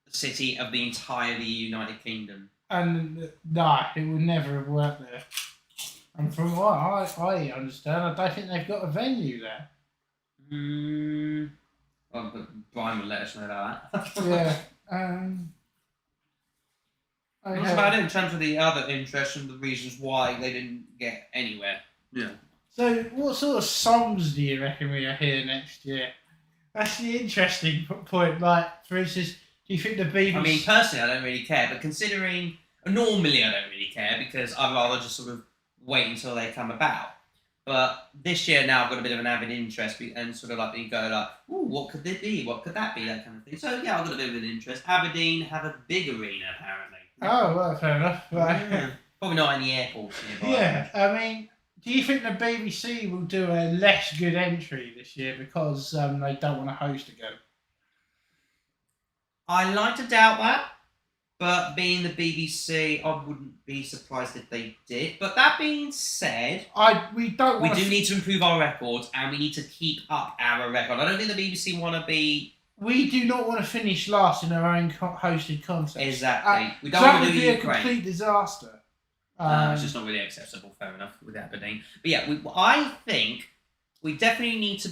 city of the entire United Kingdom. And no, it would never have worked there. And from what I understand, I don't think they've got a venue there. Well, but Brian would let us know that. Yeah. That's about it in terms of the other interests and the reasons why they didn't get anywhere. Yeah. So, what sort of songs do you reckon we'll hear next year? That's the interesting point. Like, for instance, do you think the BBC... I mean, personally, I don't really care, but considering... Normally, I don't really care because I'd rather just sort of wait until they come about. But this year now I've got a bit of an avid interest and sort of like you go like, ooh, what could it be? What could that be? That kind of thing. So yeah, I've got a bit of an interest. Aberdeen have a big arena apparently. Oh, well, fair enough. Right. Probably not any airports nearby. Yeah, I mean, do you think the BBC will do a less good entry this year because they don't want to host again? I like to doubt that. But being the BBC, I wouldn't be surprised if they did. But that being said, we do need to improve our records and we need to keep up our record. I don't think the BBC want to be... We do not want to finish last in our own hosted contest. Exactly. We don't want to do Ukraine. That would be a complete disaster. It's just not really acceptable, fair enough, with Aberdeen. But yeah, I think we definitely need to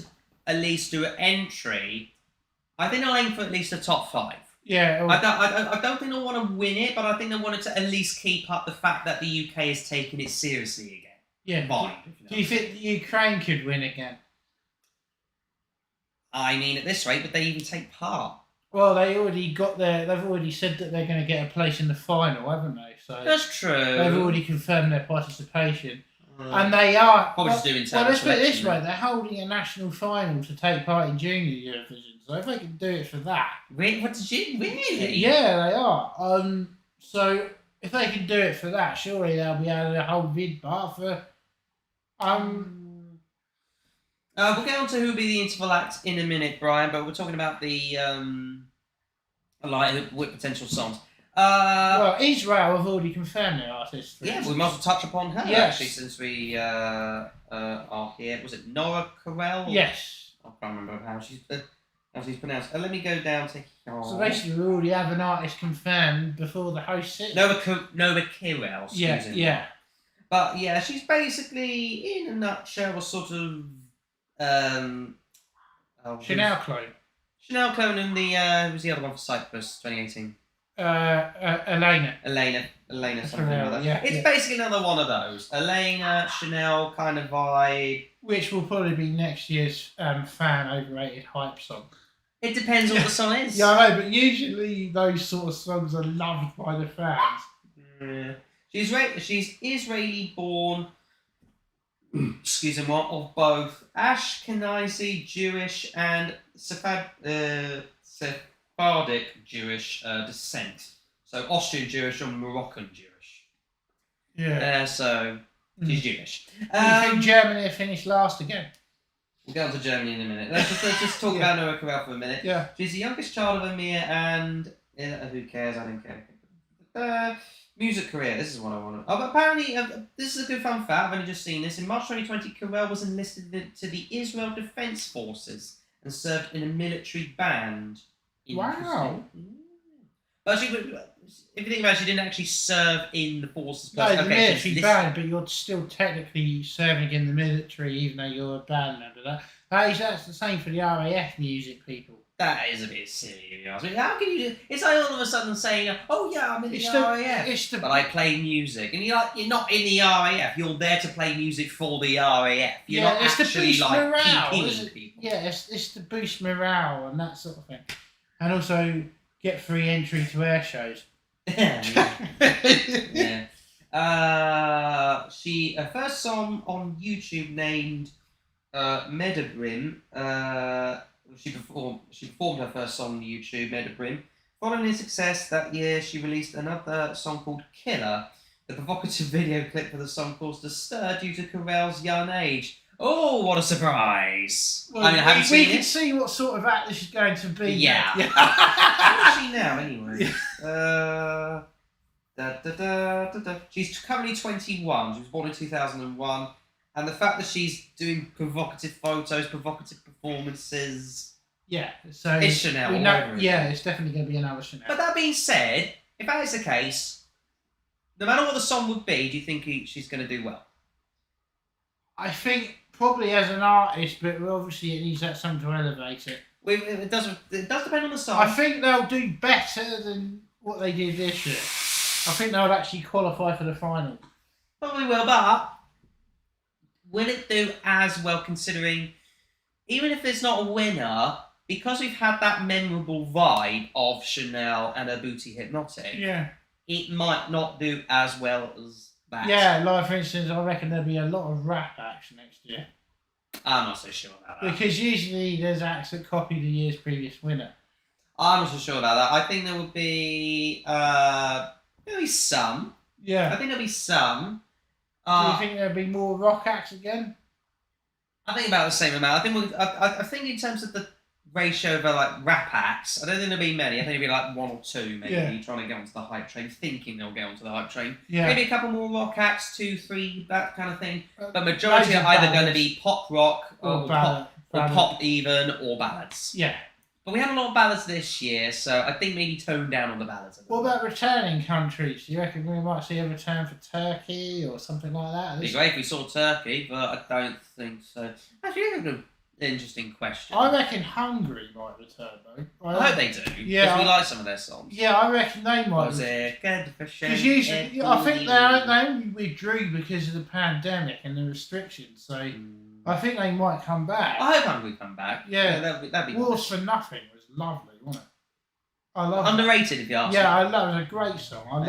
at least do an entry. I think I'll aim for at least a top 5. Yeah, I don't think they want to win it, but I think they wanted to at least keep up the fact that the UK is taking it seriously again. Yeah. Do you think Ukraine could win again? I mean, at this rate, would they even take part? Well, they've already said that they're going to get a place in the final, haven't they? So that's true. They've already confirmed their participation. And they are... Probably just doing let's put it this way. They're holding a national final to take part in Junior Eurovision. So if they can do it for that... Wait, what did you... Really? Yeah, they are. So if they can do it for that, surely they'll be able to hold vid-bar for... We'll get on to who will be the interval act in a minute, Brian, but we're talking about the with potential songs. Well, Israel have already confirmed their artist. Yeah, we might as well touch upon her Yes. actually, since we are here. Was it Nora Carell? Yes. I can't remember how she's pronounced. Let me go down to here. So basically, we already have an artist confirmed before the host sits. Nora Carell. Yeah. But yeah, she's basically, in a nutshell, a sort of Chanel clone. Chanel clone and the who was the other one for Cyprus 2018? Elena. Something like that. Yeah, it's basically another one of those. Elena, Chanel kind of vibe. Which will probably be next year's fan overrated hype song. It depends what the song is. Yeah, I know, but usually those sort of songs are loved by the fans. Yeah. She's Israeli born. Excuse me, of both Ashkenazi Jewish and Sephardic Jewish descent. So Austrian Jewish or Moroccan Jewish. Yeah. So she's Jewish. Do you think Germany will finish last again? We'll go on to Germany in a minute. Let's just talk about Nora Carell for a minute. Yeah. She's the youngest child of Amir and who cares? I don't care. Music career. This is what I want to. Oh, but apparently, this is a good fun fact. I've only just seen this. In March 2020, Carell was enlisted to the Israel Defense Forces and served in a military band. Wow. But if you think about it, she didn't actually serve in the forces. No, the military band, but you're still technically serving in the military, even though you're a band member. That's the same for the RAF music people. That is a bit silly, if you ask me. How can you do? It's like all of a sudden saying, "Oh yeah, I'm in the RAF, but I play music," and you're not in the RAF. You're there to play music for the RAF. You're not actually like PPing people. Yeah, it's to boost morale and that sort of thing, and also get free entry to air shows. Yeah. Her first song on YouTube named Medabrim. She performed her first song on YouTube, Medabrim. Following its success that year, she released another song called Killer. The provocative video clip for the song caused a stir due to Carell's young age. Oh, what a surprise! Well, have you seen it? We can see what sort of actor she's going to be. Yeah. How is she now, anyway? She's currently 21. She was born in 2001. And the fact that she's doing provocative photos, provocative performances... Yeah, so... It's Chanel. It's definitely going to be another Chanel. But that being said, if that is the case, no matter what the song would be, do you think she's going to do well? I think probably as an artist, but obviously it needs that song to elevate it. It does depend on the song. I think they'll do better than what they did this year. I think they'll actually qualify for the final. Probably will, but will it do as well, considering even if there's not a winner, because we've had that memorable vibe of Chanel and her booty hypnotic, it might not do as well as that. Yeah, like for instance, I reckon there'll be a lot of rap acts next year. I'm not so sure about that. Because usually there's acts that copy the year's previous winner. I'm not so sure about that. I think there would be some. Yeah. I think there'll be some. Do you think there'll be more rock acts again? I think about the same amount. I think in terms of the ratio of like rap acts, I don't think there'll be many. I think there'll be like one or two maybe trying to get onto the hype train, thinking they'll get onto the hype train. Yeah. Maybe a couple more rock acts, 2, 3, that kind of thing. But majority are either going to be pop rock or pop even, or ballads. Yeah. But we had a lot of ballads this year, so I think maybe tone down on the ballads. What about returning countries? Do you reckon we might see a return for Turkey or something like that? It'd be great if we saw Turkey, but I don't think so. Actually, that's an interesting question. I reckon Hungary might return, though. I hope they do, because we like some of their songs. Yeah, I reckon they might. Because usually, I think they only withdrew because of the pandemic and the restrictions, so... I think they might come back. I hope Hungary come back. Yeah, that'd be Wars for Nothing was lovely, wasn't it? I love it. Underrated, if you ask me. Yeah, I love it. It was a great song.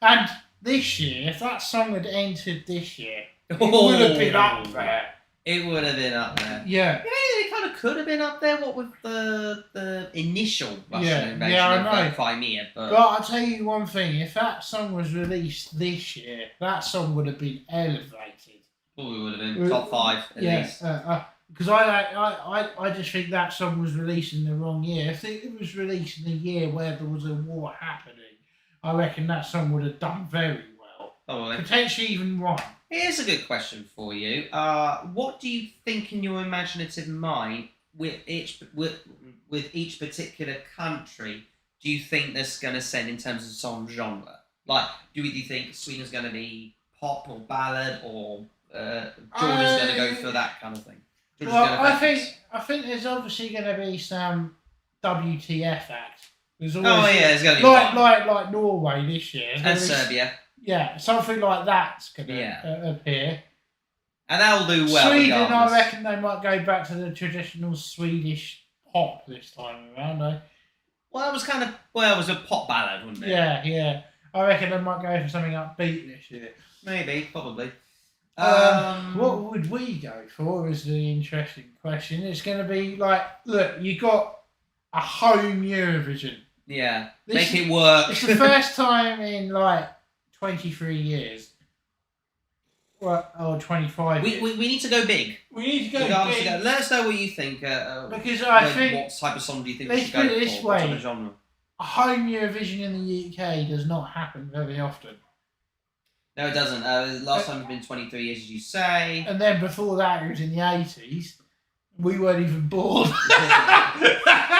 And this year, if that song had entered this year, it would have been up there. It would have been up there. Yeah. It kind of could have been up there, what with the initial Russian invasion of Crimea. But I'll tell you one thing. If that song was released this year, that song would have been elevated. Probably would have been top 5 at least. Because I just think that song was released in the wrong year. If it was released in a year where there was a war happening, I reckon that song would have done very well. Probably. Potentially even won. Here's a good question for you. What do you think in your imaginative mind with each particular country do you think that's going to send in terms of song genre? Like, do you think Sweden's going to be pop or ballad, or Georgia's going to go for that kind of thing? I think there's obviously going to be some WTF act. There's always, there's going to be like Norway this year and Serbia. Yeah, something like that's going to appear. And that'll do well. Sweden, regardless. I reckon they might go back to the traditional Swedish pop this time around. Well, it was a pop ballad, wasn't it? Yeah. I reckon they might go for something upbeat this year. Maybe, probably. What would we go for is the interesting question. It's going to be like, look, you got a home Eurovision. Yeah, make it work. It's the first time in like 23 years. Or 25 years. We need to go big. We need to go big. Let us know what you think. Because I think... What type of song do you think we let's should go put it this for? way. What type of genre? A home Eurovision in the UK does not happen very often. No, it doesn't. Last time it's been 23 years, as you say. And then before that, it was in the 80s. We weren't even born.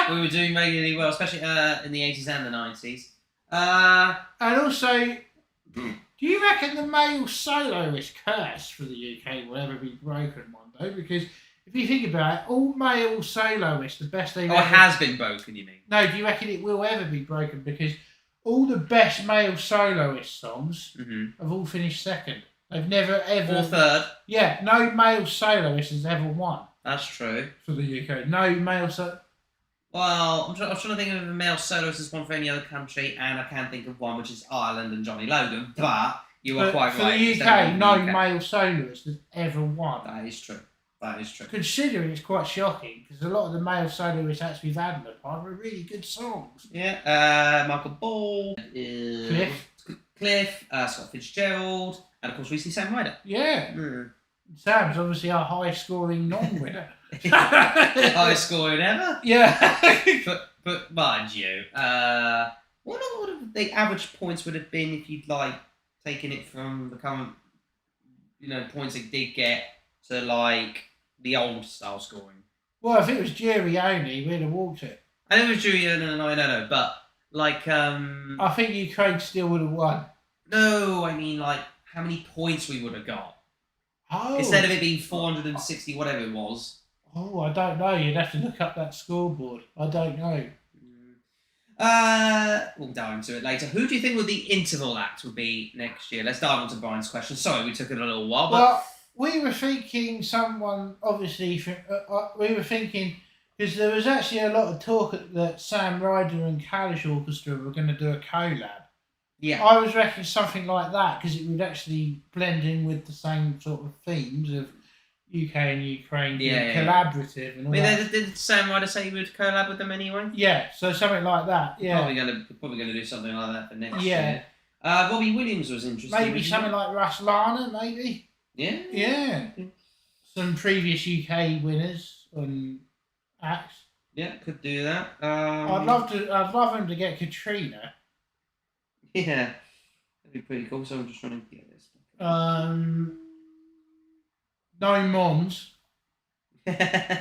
We were doing really well, especially in the 80s and the 90s. And also, do you reckon the male soloist curse for the UK will ever be broken one day? Because if you think about it, all male soloists, the best they've ever... it has been broken, you mean? No, do you reckon it will ever be broken? Because all the best male soloist songs have all finished second. They've never ever... Or third. Yeah, no male soloist has ever won. That's true. For the UK. No male soloist... Well, I'm trying to think of a male soloist that's won for any other country, and I can think of one, which is Ireland and Johnny Logan, but you are quite right. For the UK, no male soloist has ever won. That is true. That is true. Considering it's quite shocking, because a lot of the male soloists actually we've had in the past were really good songs. Yeah, Michael Ball, Cliff, Scott Fitzgerald, and of course recently Sam Ryder. Yeah. Sam's obviously our high-scoring non-winner. Highest scoring ever? Yeah. but mind you, what would the average points would have been if you'd like taken it from the current, points it did get to like the old style scoring? Well, if it was jury only, we'd have walked it. I know it was jury, no, but like I think Ukraine still would have won. No, I mean like how many points we would have got. Oh. Instead of it being 460, whatever it was. Oh, I don't know. You'd have to look up that scoreboard. I don't know. We'll dive into it later. Who do you think the interval act would be next year? Let's dive into Brian's question. Sorry, we took it a little while. But... Well, we were thinking someone, obviously, we were thinking, because there was actually a lot of talk that Sam Ryder and Kalish Orchestra were going to do a collab. Yeah. I was reckoning something like that, because it would actually blend in with the same sort of themes of UK and Ukraine being collaborative and all that. Did Sam Ryder say he would collab with them anyway? Yeah, so something like that. Yeah, probably gonna do something like that for next year. Robbie Williams was interesting. Maybe something like Ruslana, maybe. Yeah. Yeah. Some previous UK winners on acts. Yeah, could do that. I'd love him to get Katrina. Yeah, that'd be pretty cool. So I'm just trying to get this. No Mons.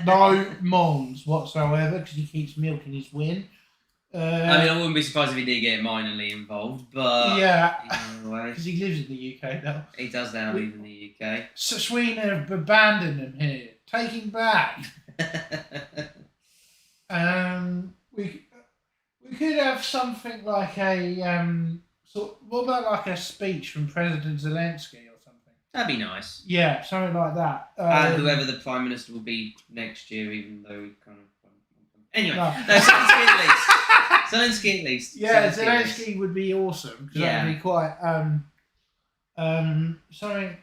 No Mons whatsoever, because he keeps milking his win. I wouldn't be surprised if he did get minorly involved, but yeah, because he lives in the UK now. He does now live in the UK. So Sweden have abandoned him here. Take him back. We could have something like a what about like a speech from President Zelensky or something? That'd be nice. Yeah, something like that. And whoever the Prime Minister will be next year, even though we kind of... Anyway, no Zelensky at least. Zelensky at least. Yeah, Zelensky would be awesome. Yeah. That would be quite... something...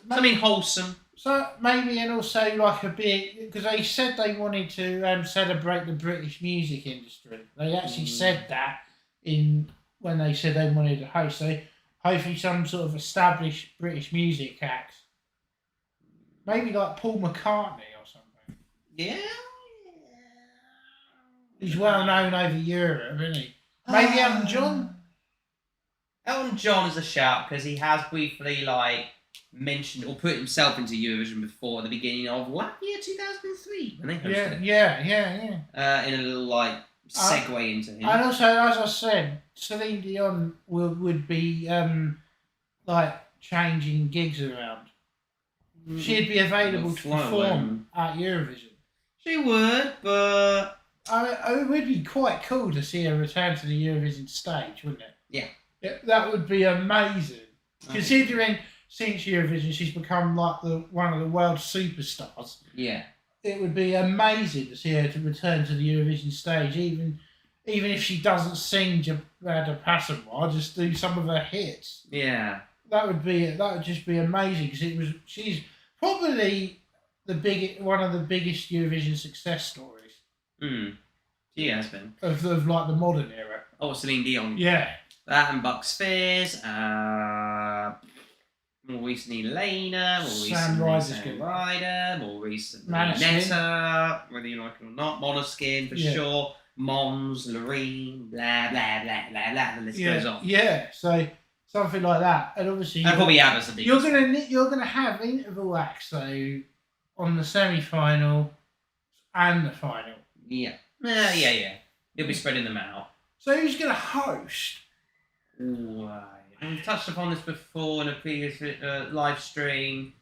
something wholesome. So maybe, and also like a bit... Because they said they wanted to celebrate the British music industry. They actually said that when they said they wanted to host. So hopefully some sort of established British music acts. Maybe like Paul McCartney or something. Yeah. He's well known over Europe, isn't he? Maybe Elton John? Elton John is a shout because he has briefly mentioned or put himself into Eurovision before at the beginning of year 2003 when they hosted it. Yeah. In a little segue into him. And also, as I said, Celine Dion would be changing gigs around. She'd be available to perform at Eurovision. She would, but it would be quite cool to see her return to the Eurovision stage, wouldn't it? Yeah. That would be amazing. Considering since Eurovision she's become one of the world superstars. Yeah. It would be amazing to see her to return to the Eurovision stage, even if she doesn't sing Jabada Passamoir, just do some of her hits. Yeah. That would just be amazing because she's probably one of the biggest Eurovision success stories. She has been of the modern era. Oh, Celine Dion. Yeah. That and Bucks Fizz. More recently, Lena. More recently, Sam Ryder. More recently, Netta. Whether you like it or not, Måneskin for sure. Mons, Loreen, blah blah blah blah blah. The list goes on. Yeah. So. Something like that, and obviously probably ABBA's the biggest. You're gonna have interval acts though on the semi-final and the final. Yeah. You'll be spreading them out. So who's gonna host? Right. We've touched upon this before in a previous live stream.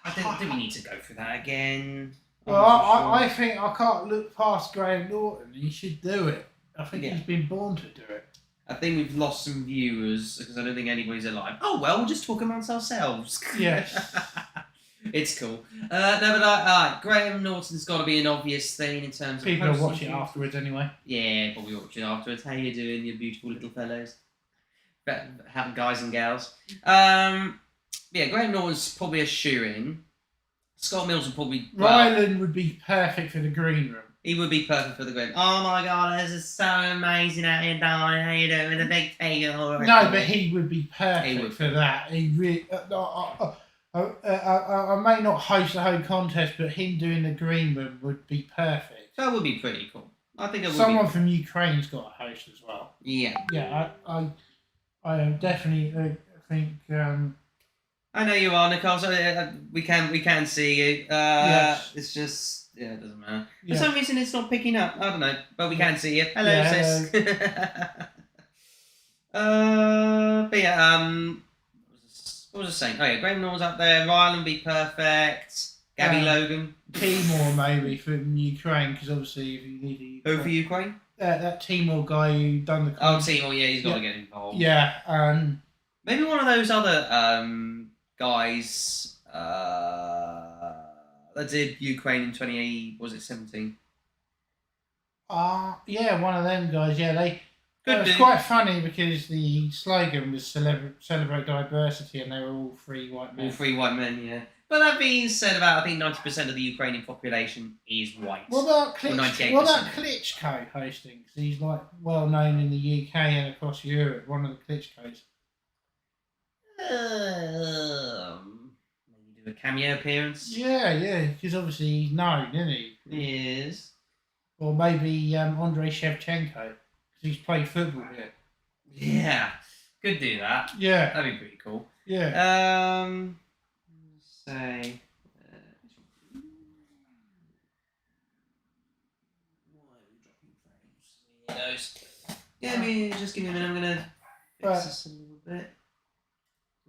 I don't think we need to go through that again. Well, I think I can't look past Graham Norton. He should do it. I think he's been born to do it. I think we've lost some viewers because I don't think anybody's alive. Oh well, we'll just talk amongst ourselves. Yes. It's cool. No, but Graham Norton's got to be an obvious thing in terms of people will watch it afterwards anyway. Yeah, probably watch it afterwards. How you doing, you beautiful little fellows? Guys and gals. Graham Norton's probably a shoo-in. Scott Mills would probably... Ryland would be perfect for the green room. He would be perfect for the green. Oh my god, this is so amazing out here, darling. How you doing? With a big tail. No, but he would be perfect for that. He really... I may not host the whole contest, but him doing the green room would be perfect. That would be pretty cool. I think it would Someone from Ukraine's got a host as well. Yeah. Yeah, I definitely think... I know you are, Nicole. So we can see you. Yes. It's just it doesn't matter. Yeah. For some reason, it's not picking up. I don't know, but we can see you. Hello, sis. But yeah, what was I saying? Oh yeah, Graham Norton's up there. Ryland be perfect. Gabby Logan. Timor maybe from Ukraine because obviously if you need Who for Ukraine? That Timor guy who done the. Oh, Timor. Yeah, he's got to get involved. Yeah. Maybe one of those other guys that did Ukraine in 2017. Yeah, one of them guys. Yeah, it was do. quite funny because the slogan was celebrate diversity, and they were all three white men. All three white men, yeah. But that being said, about I think 90% of the Ukrainian population is white. What about Klitschko hosting? Because he's well known in the UK and across Europe. One of the Klitschkos. Maybe do a cameo appearance. Yeah, because obviously he's known, isn't he? He is. Or maybe Andrei Shevchenko, because he's played football here. Yeah, could do that. Yeah, that'd be pretty cool. Yeah. Let's say. Why are we dropping frames? Yeah, just give me a minute. I'm gonna fix this a little bit.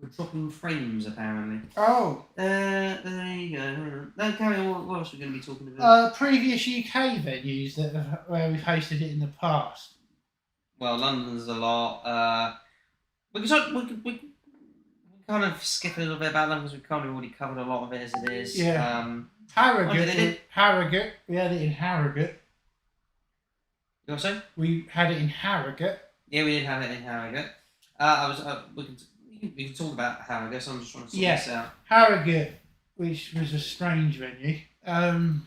We're dropping frames, apparently. Oh. There you go. No, carry on. What else are we going to be talking about? Previous UK venues where we've hosted it in the past. Well, London's a lot. We can kind of skip a little bit about London because we've kind of already covered a lot of it as it is. Yeah. Harrogate. We had it in Harrogate. You want to say? We had it in Harrogate. Yeah, we did have it in Harrogate. We can talk about Harrogate, so I'm just trying to sort this out. Harrogate, which was a strange venue. Let me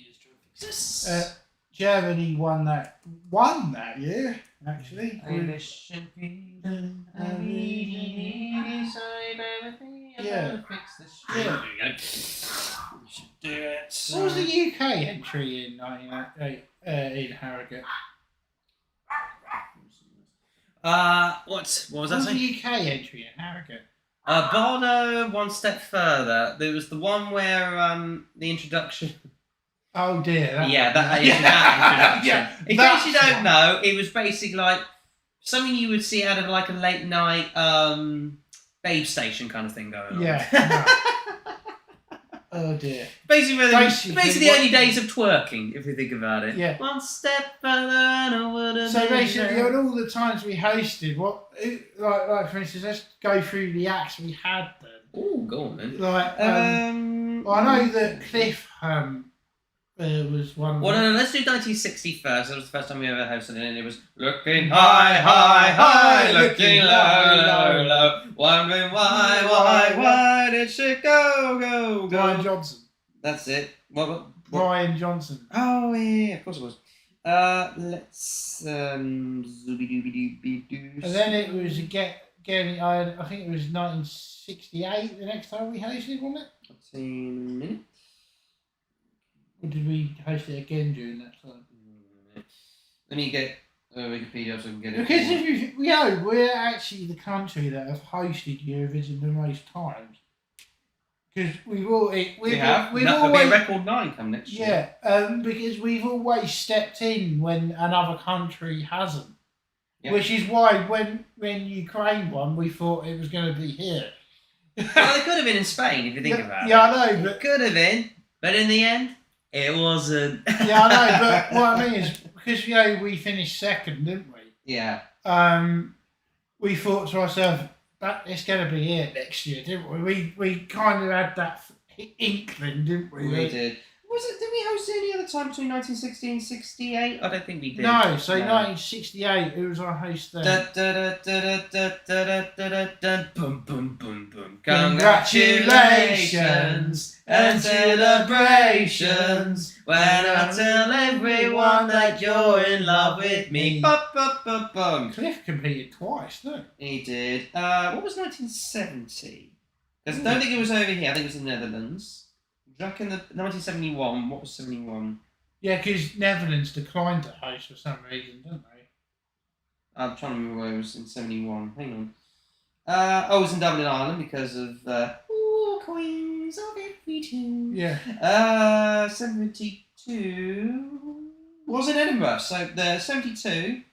just try and fix this. Germany won that year, actually. Yeah. Should do it. What was the UK entry in 1998 in Harrogate? What was What that was saying? the UK entry in Harrogate? Bardo, one step further. There was the one where the introduction. Oh dear. That That introduction. Yeah, In that's case you don't one. know, it was basically like something you would see out of like a late night babe station kind of thing going on. Yeah. Oh dear. Basically, Basically, the early days of twerking, if you think about it. Yeah. One step further and I would have. So basically, on all the times we hosted, like for instance, let's go through the acts we had then. Oh, go on then. Like, I know that Cliff was one. Well, no, let's do 1960 first. That was the first time we ever hosted it, and it was looking high, high, high, looking low, low, low, wondering why did she go? Brian Johnson. That's it. What? Brian Johnson. Oh yeah, of course it was. Let's zooby-dooby-dooby-doo. And then it was again. I think it was 1968. The next time we hosted, wasn't it? Let's see in a minute. Or did we host it again during that time? Let me get Wikipedia so I can get it. Because if we're actually the country that have hosted Eurovision the most times. Because we've always That'll be a record 9 come next year. Yeah, because we've always stepped in when another country hasn't. Yep. Which is why when Ukraine won, we thought it was going to be here. Well, it could have been in Spain if you think about it. Yeah, I know, but it could have been, but in the end, it wasn't. Yeah, I know, but what I mean is because we finished second, didn't we? Yeah. We thought to ourselves that it's going to be it next year, didn't we? We kind of had that inkling, didn't we? We did. Did we host any other time between 1960 and 68? I don't think we did. No, so 1968, who was our host then? Boom, boom, boom, boom. Congratulations and celebrations when I tell everyone that you're in love with me. Cliff competed twice, didn't he? He did. What was 1970? Because I don't think it was over here. I think it was the Netherlands. Back in the 1971, what was 71? Yeah, because Netherlands declined to host for some reason, didn't they? I'm trying to remember where it was in 71. Hang on. It was in Dublin, Ireland because of Queens of Every Tune. Yeah. 72 was in Edinburgh. So the 72,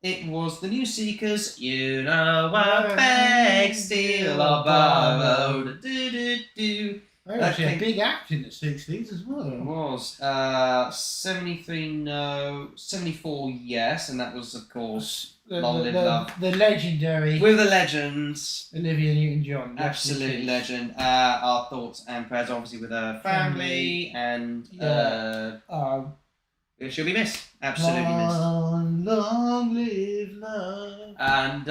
it was the New Seekers. You know I beg, steal or borrow. Do. They were actually a big act in the 60s as well. It was. 73 no, 74 yes, and that was of course Long Live Love. The legendary. With the legends. Olivia Newton-John. Absolute legend. Our thoughts and prayers obviously with her family and she'll be missed. Absolutely missed. Long live love. And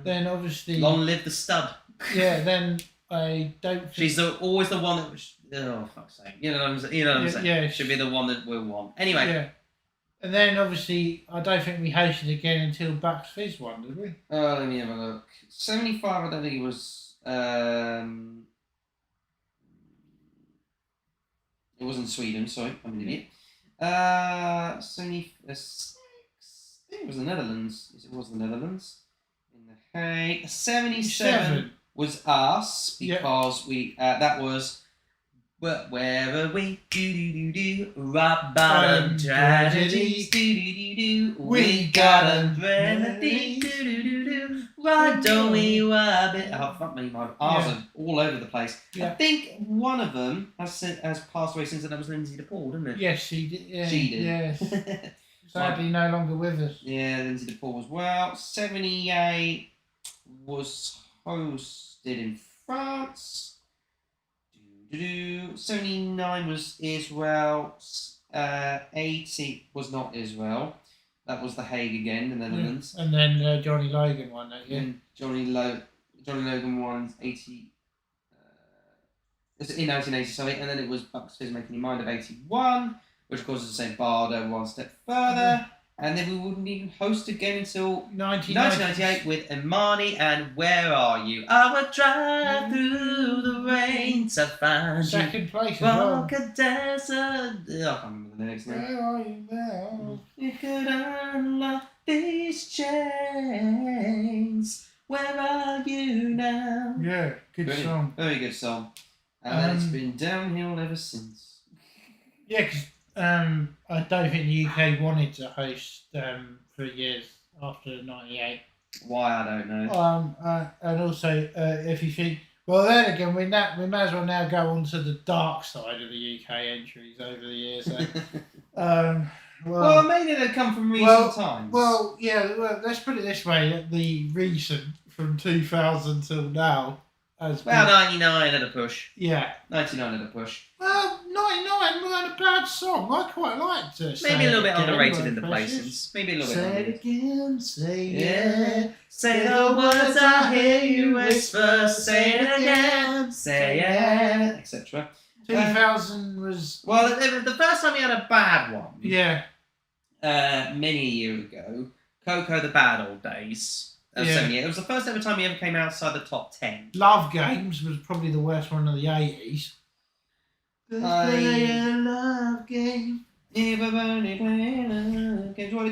then obviously long live the stud. Yeah, then I don't think... She's always the one that was... Oh, fuck's sake. You know what I'm saying? Yeah. Should be the one that we'll want. Anyway. Yeah. And then, obviously, I don't think we hosted again until Bucks Fizz won, did we? Let me have a look. 75, I don't think it was... It wasn't Sweden, sorry. I'm an idiot. 76... I think it was the Netherlands. Yes, it was the Netherlands. In the Hague. 77... was us because we that was wherever we do rock bottom tragedies we got a remedy why don't we fuck me, my R's are all over the place. I think one of them has passed away since, and that was Lindsay DePaul, didn't it? Yes, she did. Yeah, she did. Yes. Sadly, no longer with us. Yeah, Lindsay DePaul as well. 78 was hosted in France. 79 was Israel. 80 was not Israel. That was The Hague again, the Netherlands. And then Johnny Logan won that year. And Johnny Logan won 80. In 1980, sorry, and then it was Bucks Fizz Making Your Mind of 81, which of course is the same Bardo one step further. And then we wouldn't even host again until 1998 with Imani and Where Are You? I would drive through the rain to find you. Second place as well. Walk a desert. I can't remember the lyrics now. Where are you now? You could unlock these chains. Where are you now? Yeah, good song. Very good song. And it's been downhill ever since. Yeah, because I don't think the UK wanted to host for years after '98. Why, I don't know. And also, if you think, well, then again, we may as well now go on to the dark side of the UK entries over the years. So, well, maybe they come from recent times. Well, yeah. Well, let's put it this way: that the recent from 2000 till now has well, 99 at a push. Yeah, 99 at a push. Well, 99 wasn't a bad song. I quite liked it. Maybe a little bit underrated in the places. Maybe a little bit. Say it again, say yeah. Say the words I hear you whisper. Say it again, say it, etc. 2000 was... Well, the first time he had a bad one. Yeah. Many a year ago. Coco the Bad Old Days. It was the first ever time he ever came outside the top 10. Love Games was probably the worst one of the 80s. Play a love game. Well, it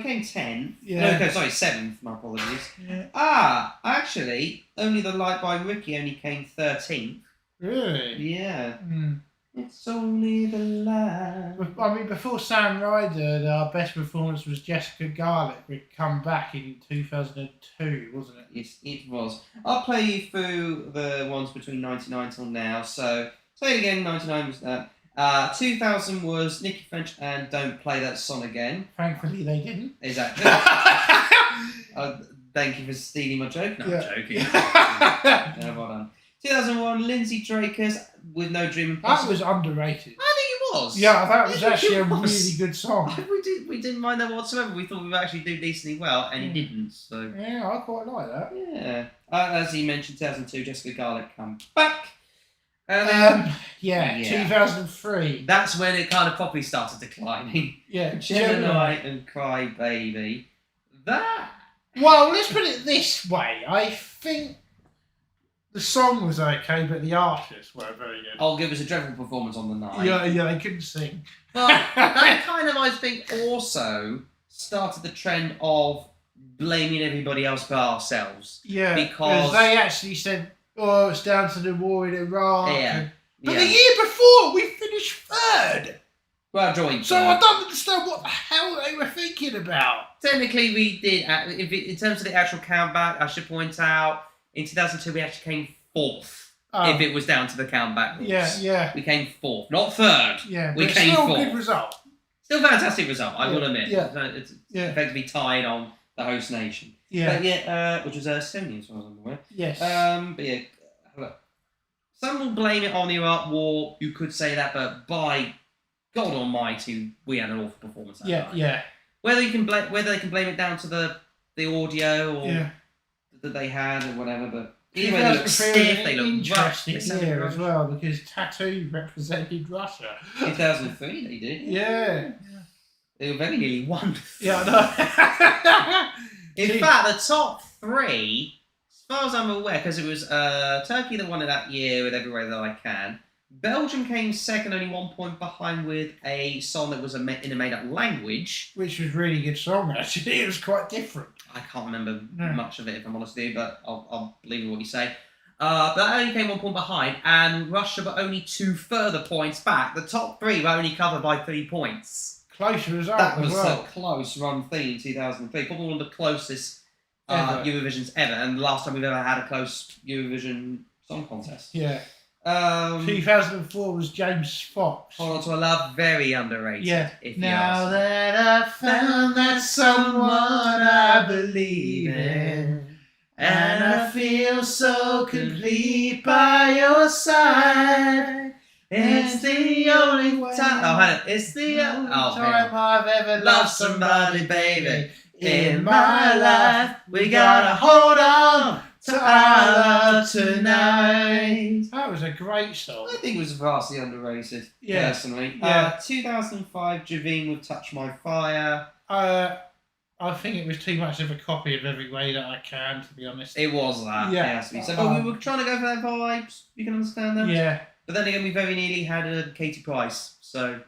came 10th. Yeah. No, sorry, 7th. My apologies. Yeah. Actually, Only the Light by Ricky only came 13th. Really? Yeah. Mm. It's only the light. I mean, before Sam Ryder, our best performance was Jessica Garlick. We'd come back in 2002, wasn't it? Yes, it was. I'll play you through the ones between 99 till now. So, say it again, 99 was that. 2000 was Nicky French and Don't Play That Song Again. Thankfully, they didn't. Exactly. Thank you for stealing my joke. No, I'm joking. Yeah, well done. 2001, Lindsay Draker's With No Dream Impossible. That was underrated. I think it was. Yeah, that was actually a really good song. We didn't mind that whatsoever. We thought we would actually do decently well, and he didn't. So yeah, I quite like that. Yeah. As he mentioned, 2002, Jessica Garlick come back. 2003. That's when it kind of properly started declining. Yeah, Gemini and Cry Baby. Well, let's put it this way. I think the song was okay, but the artists weren't very good. Oh, it was a dreadful performance on the night. Yeah, they couldn't sing. Well, that kind of, I think, also started the trend of blaming everybody else but ourselves. Yeah, because they actually said, "Oh, it's down to the war in Iraq." Yeah. But the year before, we finished third. Well, joint. So I don't understand what the hell they were thinking about. Technically, we did. In terms of the actual count back, I should point out, in 2002, we actually came fourth. If it was down to the count back rules. Yeah. We came fourth, not third. Yeah, we but came still fourth. Good result. Still fantastic result, I will admit. Yeah. It's effectively tied on the host nation. Yeah. But which was Estonia, as far as I'm aware. Yes. But yeah, look, some will blame it on the Iraq War. You could say that, but by God Almighty, we had an awful performance that night. Yeah. Whether they can blame it down to the audio or that they had or whatever, but either way, they look stiff, they look rough. Interesting year as well because Tattoo represented Russia. 2003, they did. Yeah. They were very nearly won. Yeah, I know. In fact, the top three, as far as I'm aware, because it was Turkey that won it that year with Every Way That I Can. Belgium came second, only 1 point behind with a song that was in a made-up language. Which was a really good song, actually. It was quite different. I can't remember much of it, if I'm honest with you, but I'll believe in what you say. But that only came 1 point behind, and Russia were only 2 further points back. The top three were only covered by 3 points. Close result That was as well. a close run thing in 2003. Probably one of the closest Ever. Eurovisions ever, and the last time we've ever had a close Eurovision song contest. Yeah. 2004 was James Fox. Hold On To a Love, very underrated. Yeah. If you Now ask. that I've found that someone I believe in, and I feel so complete by your side. It's the only time. Oh, hang on. It's the time time I've ever loved somebody, baby. In my life, we gotta hold on to our love tonight. That was a great song. I think it was vastly underrated, Yeah. personally. Yeah. 2005, Javine with Touch My Fire. I think it was too much of a copy of Every Way That I Can, to be honest. It was that. Yeah. It has to be. So, but we were trying to go for their vibes. You can understand that. Yeah. But then again, we very nearly had a Katie Price. So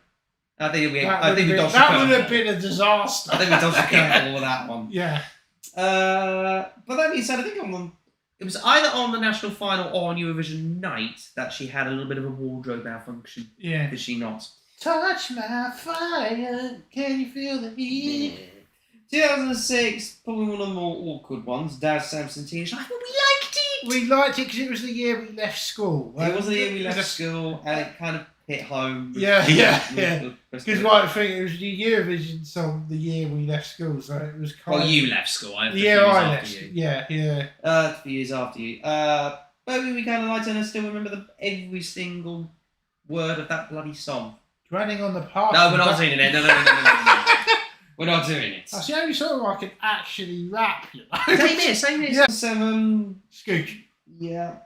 I think we That would have been a disaster. I think we dodged a curveball with that one. Yeah. But that being said, I think it was either on the national final or on Eurovision night that she had a little bit of a wardrobe malfunction. Yeah. Did she not? Touch my fire, can you feel the heat? Yeah. 2006, probably one of the more awkward ones. Daz Sampson Teenage Life, but we liked it! We liked it because it was the year we left school. It was the year we left school, and it kind of hit home. Yeah. Because I think it was the Eurovision song the year we left school, so it was kind of... you left school. I left. Yeah. A few years after you. But we kind of liked it, and I still remember every single word of that bloody song. Running on the Park. No, we're not doing it. No. We're not doing it. That's the only song I can actually rap, you know. Same here. Yeah. 7. Scooch. Yeah.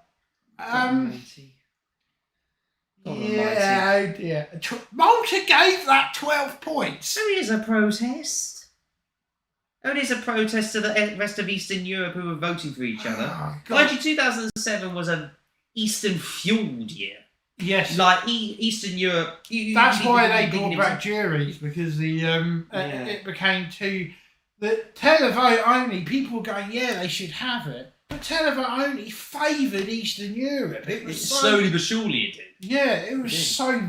Yeah, oh dear. Malta gave that 12 points. Only as a protest. Only as a protest to the rest of Eastern Europe who were voting for each other. Oh, Mind you, 2007 was an Eastern fueled year. Yes. Like Eastern Europe. That's why they brought back juries, because it became too... The televote only, people were going, yeah, they should have it. But televote only favoured Eastern Europe. It was slowly but surely it did. Yeah, it was so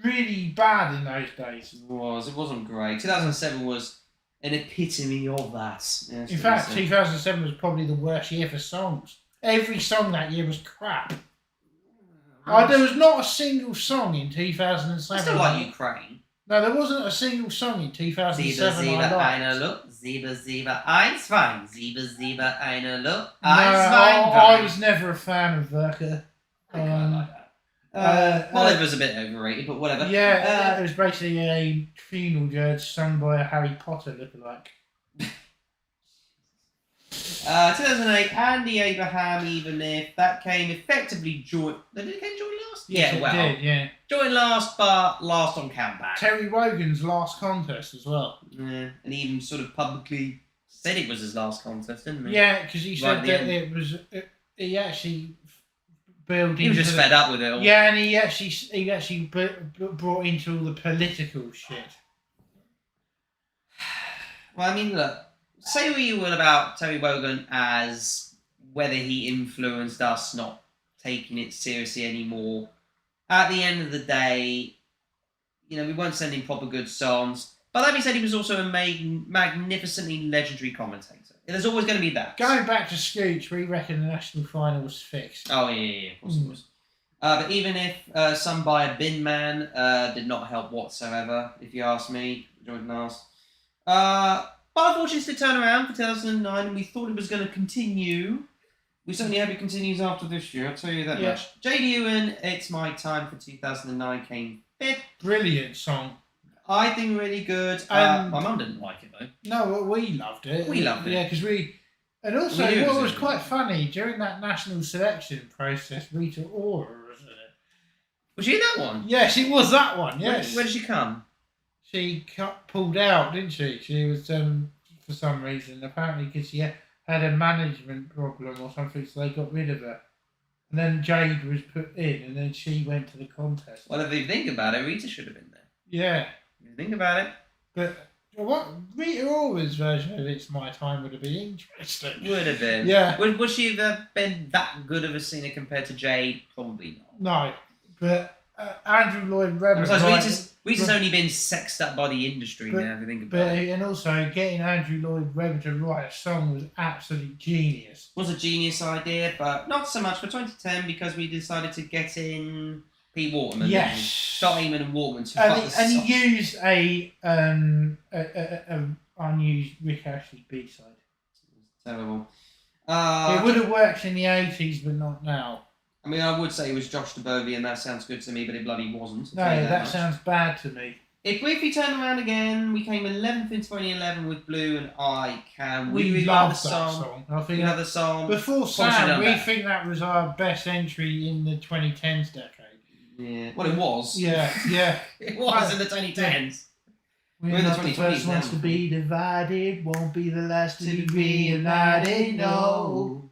really bad in those days. It wasn't great. 2007 was an epitome of that. In fact, 2007 was probably the worst year for songs. Every song that year was crap. There was not a single song in 2007. I still like Ukraine. No, there wasn't a single song in 2007 I liked. 7, I was never a fan of Verka. I like that. Oliver's a bit overrated, but whatever. Yeah, it was basically a funeral dirge sung by a Harry Potter lookalike. 2008, Andy Abraham, even if that came effectively joint. Did it come joint last? Yes, it did, yeah. Joint last, but last on countback. Terry Wogan's last contest as well. Yeah, and he even sort of publicly said it was his last contest, didn't he? Yeah, because he said that it was. He actually built. He was just fed up with it all. Yeah, and he actually brought into all the political shit. Well, I mean, look. Say what you will about Terry Wogan as whether he influenced us not taking it seriously anymore. At the end of the day, we weren't sending proper good songs. But that being said, he was also a magnificently legendary commentator. There's always going to be that. Going back to Scooch, we reckon the national final was fixed. Oh, yeah, of course it was. But even if Some by a Bin Man did not help whatsoever, if you ask me, Jordan asked. But unfortunately, it turned around for 2009, and we thought it was going to continue. We certainly hope it continues after this year, I'll tell you that much. J.D. Ewan, It's My Time for 2009 came fifth. Brilliant song. I think really good. My mum didn't like it, though. No, well, we loved it. We loved it. Yeah, because we... And also, what was quite funny, during that national selection process, Rita Ora was in it. Was she in that one? Yes, it was that one, yes. Where did she come? She pulled out, didn't she? She was, for some reason, apparently because she had a management problem or something, so they got rid of her. And then Jade was put in, and then she went to the contest. Well, if you think about it, Rita should have been there. Yeah. If you think about it. But what Rita Ora's version of It's My Time would have been interesting. Would have been. Yeah. Would she have been that good of a singer compared to Jade? Probably not. No. But Andrew Lloyd Webber... Rita's only been sexed up by the industry now, if you think about it. And also, getting Andrew Lloyd Webber to write a song was absolutely genius. It was a genius idea, but not so much for 2010 because we decided to get in Pete Waterman. Yes. Scott Eamon and Waterman to fuck the song. And he used a unused Rick Ashley B-side. Terrible. It would have worked in the 80s, but not now. I mean, I would say it was Josh DeBovie, and that sounds good to me, but it bloody wasn't. No, that sounds bad to me. If we turn around again, we came 11th in 2011 with Blue and I Can. We love that song. I think another song. Before Sam, we think that was our best entry in the 2010s decade. Yeah. Well, it was. Yeah. It was in the 2010s. We're not the first ones to be divided, won't be the last to be reunited, no.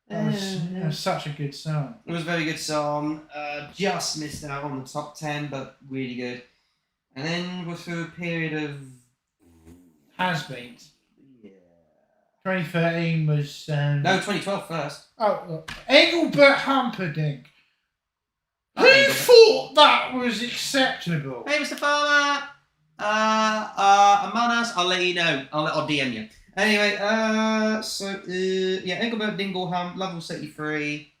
That was such a good song. It was a very good song. Just missed out on the top 10, but really good. And then we're through a period of... Has-beens. Yeah. 2013 was... No, 2012 first. Oh, Engelbert Humperdinck. Who thought that was acceptable? Hey, Mr. Farmer. Among us, I'll let you know. I'll DM you. Anyway, yeah, Engelbert Dingleham, Love Will Set You Free.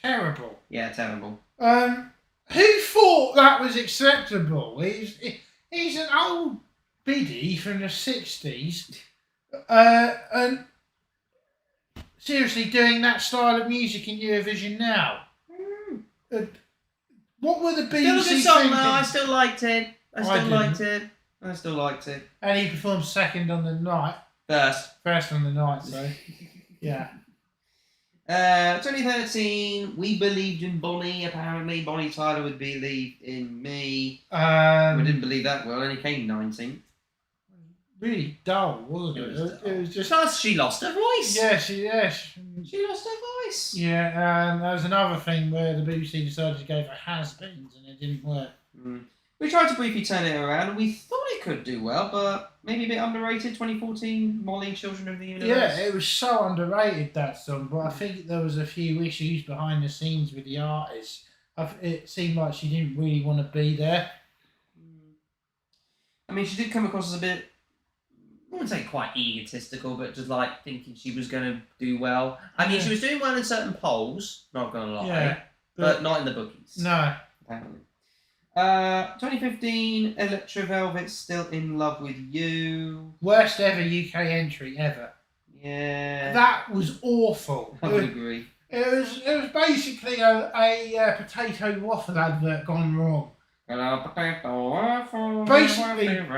Terrible. Yeah, terrible. Who thought that was acceptable? He's an old biddy from the 60s. And seriously, doing that style of music in Eurovision now. What were the BBC Still a good song, thinking? though. I still liked it. I still liked it. And he performed second on the night. First on the night, so yeah. 2013, we believed in Bonnie. Apparently, Bonnie Tyler would believe in me. We didn't believe that well. Only came 19th. Really dull, wasn't it? It was just. Plus, she lost her voice. Yeah, she lost her voice. Yeah, there was another thing where the BBC decided to go for has-beens and it didn't work. We tried to briefly turn it around, and we thought it could do well, but maybe a bit underrated. 2014, Molly, Children of the Universe. Yeah, it was so underrated, that song, but I think there was a few issues behind the scenes with the artist. It seemed like she didn't really want to be there. I mean, she did come across as a bit, I wouldn't say quite egotistical, but just like thinking she was going to do well. I mean, she was doing well in certain polls, not going to lie, but not in the bookies. No. Apparently. 2015, Electra Velvet, Still in Love with You. Worst ever UK entry ever. Yeah. That was awful. I would agree. It was basically a potato waffle advert gone wrong. Basically,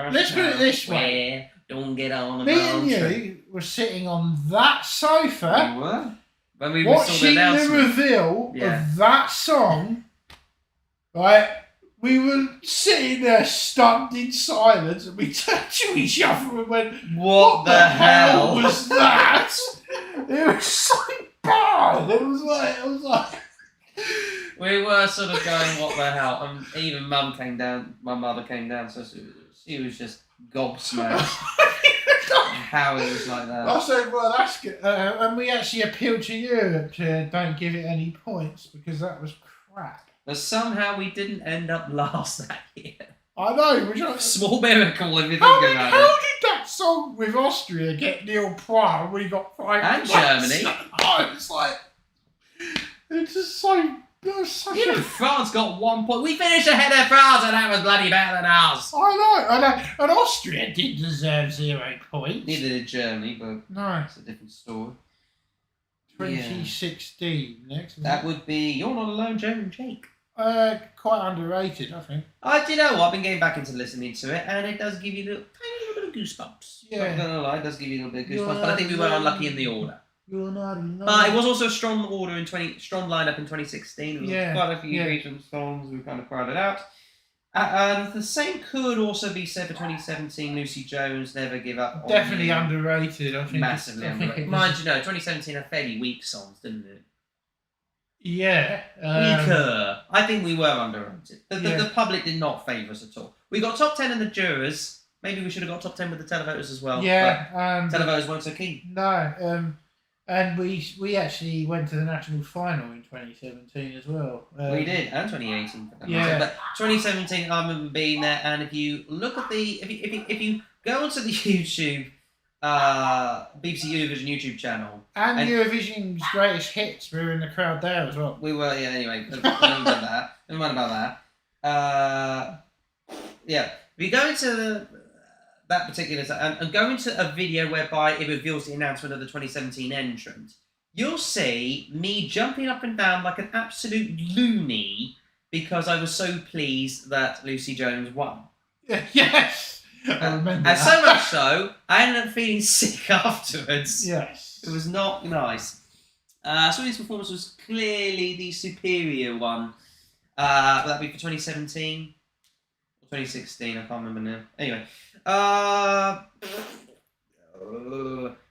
let's put it this way. Don't get on Me and you were sitting on that sofa. We were. When we watching the reveal of that song. Right? We were sitting there stunned in silence, and we turned to each other and went, "What the hell was that?" It was so bad. It was like. We were sort of going, "What the hell?" And even my mother came down, so she was just gobsmacked. How it was like that. I said, "Well, that's good," and we actually appealed to Europe to don't give it any points because that was crap. But somehow we didn't end up last that year. I know. Which small miracle if you think about it. How did that song with Austria get Neil Pryor when we got 5 And points? Germany. Oh, it's like... It's just so... Even France got 1 point. We finished ahead of France and that was bloody better than ours. I know. And Austria didn't deserve 0 points. Neither did Germany, but no, it's a different story. 2016 next. That would be You're Not Alone, Joe and Jake. Quite underrated, I think. Do you know what? I've been getting back into listening to it, and it does give you a tiny little bit of goosebumps. Yeah. Not gonna lie, it does give you a little bit of goosebumps, but I think we were unlucky in the order. You're not alone. But it was also a strong strong lineup in 2016. There was quite a few recent songs we kind of crowded out. And the same could also be said for 2017. Lucy Jones, Never Give Up. Definitely underrated, I think. Massively underrated. Mind you, 2017 had fairly weak songs, didn't it? Yeah. Weaker. I think we were underrated. The public did not favour us at all. We got top 10 in the jurors. Maybe we should have got top 10 with the televoters as well. Yeah. Televoters weren't so keen. No. And we actually went to the national final in 2017 as well. We did, and 2018 for that matter. But 2017, I remember being there, and if you look at if you go onto the YouTube, BBC Eurovision YouTube channel, and Eurovision's greatest hits, we were in the crowd there as well. We were, anyway. Never mind about that. If you go into that particular and go into a video whereby it reveals the announcement of the 2017 entrant, you'll see me jumping up and down like an absolute loony because I was so pleased that Lucy Jones won. Yes, I remember and that. so much so, I ended up feeling sick afterwards. Yes, it was not nice. Sweden's performance was clearly the superior one. Would that be for 2017? 2016, I can't remember now. Anyway.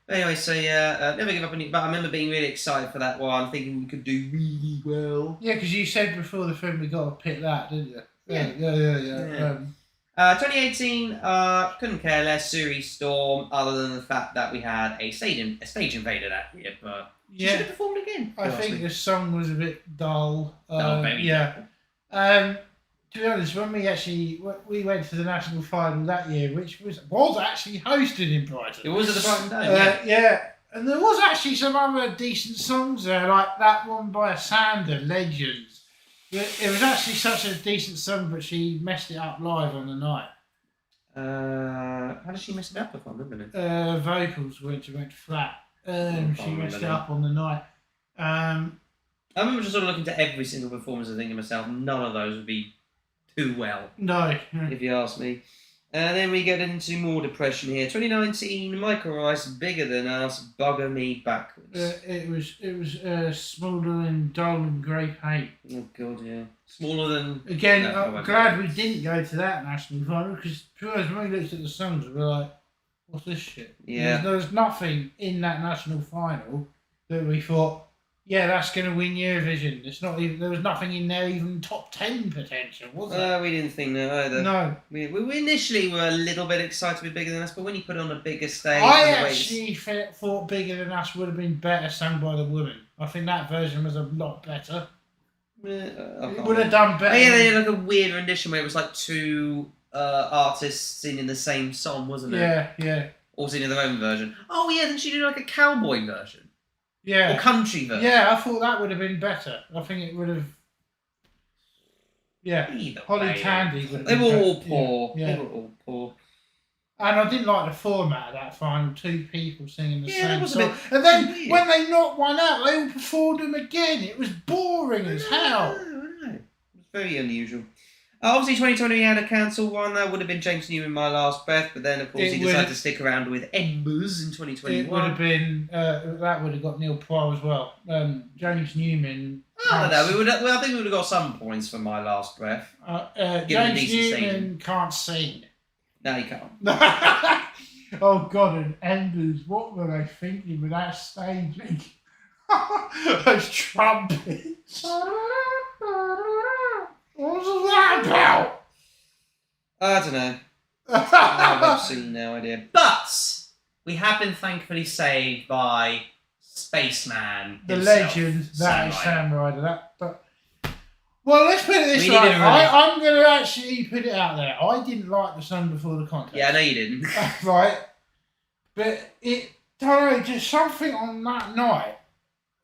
Anyway, so yeah, Never Give Up on You. But I remember being really excited for that one, thinking we could do really well. Yeah, because you said before the film we got to pick that, didn't you? Yeah. Yeah. 2018, couldn't care less. Suri Storm, other than the fact that we had a stage invader that year, but she should have performed again. I think the song was a bit dull. Very dull. To be honest, when we went to the national final that year, which was actually hosted in Brighton. It was at the Brighton Dome. Yeah, and there was actually some other decent songs there, like that one by Sander, Legends. It was actually such a decent song, but she messed it up live on the night. How did she mess it up? I can't remember it. Vocals went flat. She messed it up on the night. I remember just sort of looking to every single performance and thinking to myself, none of those would be too well. No. If you ask me. Then we get into more depression here. 2019, Michael Rice, Bigger Than Us, Bugger Me Backwards. It was smaller than dull and grape hate. Oh god, yeah. Smaller than. Again, I'm glad we didn't go to that national final because when we looked at the songs, we were like, "What's this shit?" Yeah. There was nothing in that national final that we thought, yeah, that's going to win Eurovision. It's not even. There was nothing in there even top 10 potential, was there? We didn't think that either. No. We initially were a little bit excited with Bigger Than Us, but when you put it on a bigger stage... I actually thought Bigger Than Us would have been better sung by the woman. I think that version was a lot better. It would have done better. Oh, yeah, they had like a weird rendition where it was like two artists singing the same song, wasn't it? Yeah. All singing their own version. Oh yeah, then she did like a cowboy version. Yeah. Or country version. Yeah, I thought that would have been better. I think it would have... Yeah. Either Holly way, Tandy would have They been were better. all poor. Yeah. They were all poor. And I didn't like the format of that final, two people singing the same was song. And then when they knocked one out, they all performed them again. It was boring as hell. I know. It was very unusual. Obviously, 2020 we had a cancelled one. That would have been James Newman, My Last Breath, but then, of course, he decided to stick around with Embers in 2021. It would have been... that would have got Neil Pryor as well. James Newman... I don't know. I think we would have got some points for My Last Breath. James Newman can't sing. No, he can't. Oh, God, and Embers, what were they thinking with that staging? Those trumpets. What was that about? I don't know. I've absolutely no idea. But we have been thankfully saved by Spaceman the himself, legend, that is Sam Sam Ryder. Well, let's put it this We way. needed a I'm going to actually put it out there. I didn't like the song before the contest. Yeah, I know you didn't. Right. But I don't know, just something on that night,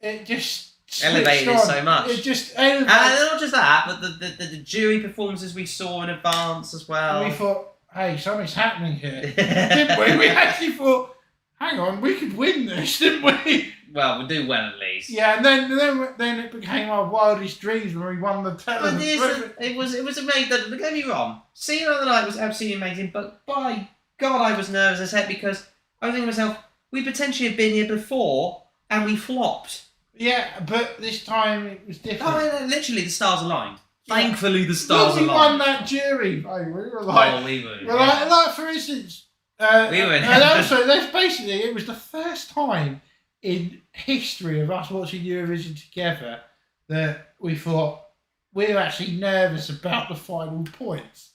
it just Elevated it so much. It just elevated. And not just that, but the jury performances we saw in advance as well. And we thought, hey, something's happening here. Didn't we? We actually thought, hang on, we could win this, didn't we? Well, we'll do well at least. Yeah, and then it became our wildest dreams when we won the television. It was amazing. Don't get me wrong. Seeing on the night was absolutely amazing, but by God, I was nervous as heck because I was thinking to myself, we potentially have been here before and we flopped. Yeah, but this time it was different. Oh, literally, the stars aligned. Thankfully, the stars aligned. We won that jury, mate. We were like, we were. Well, like for instance, we were. And also, it was the first time in history of us watching Eurovision together that we thought we're actually nervous about the final points.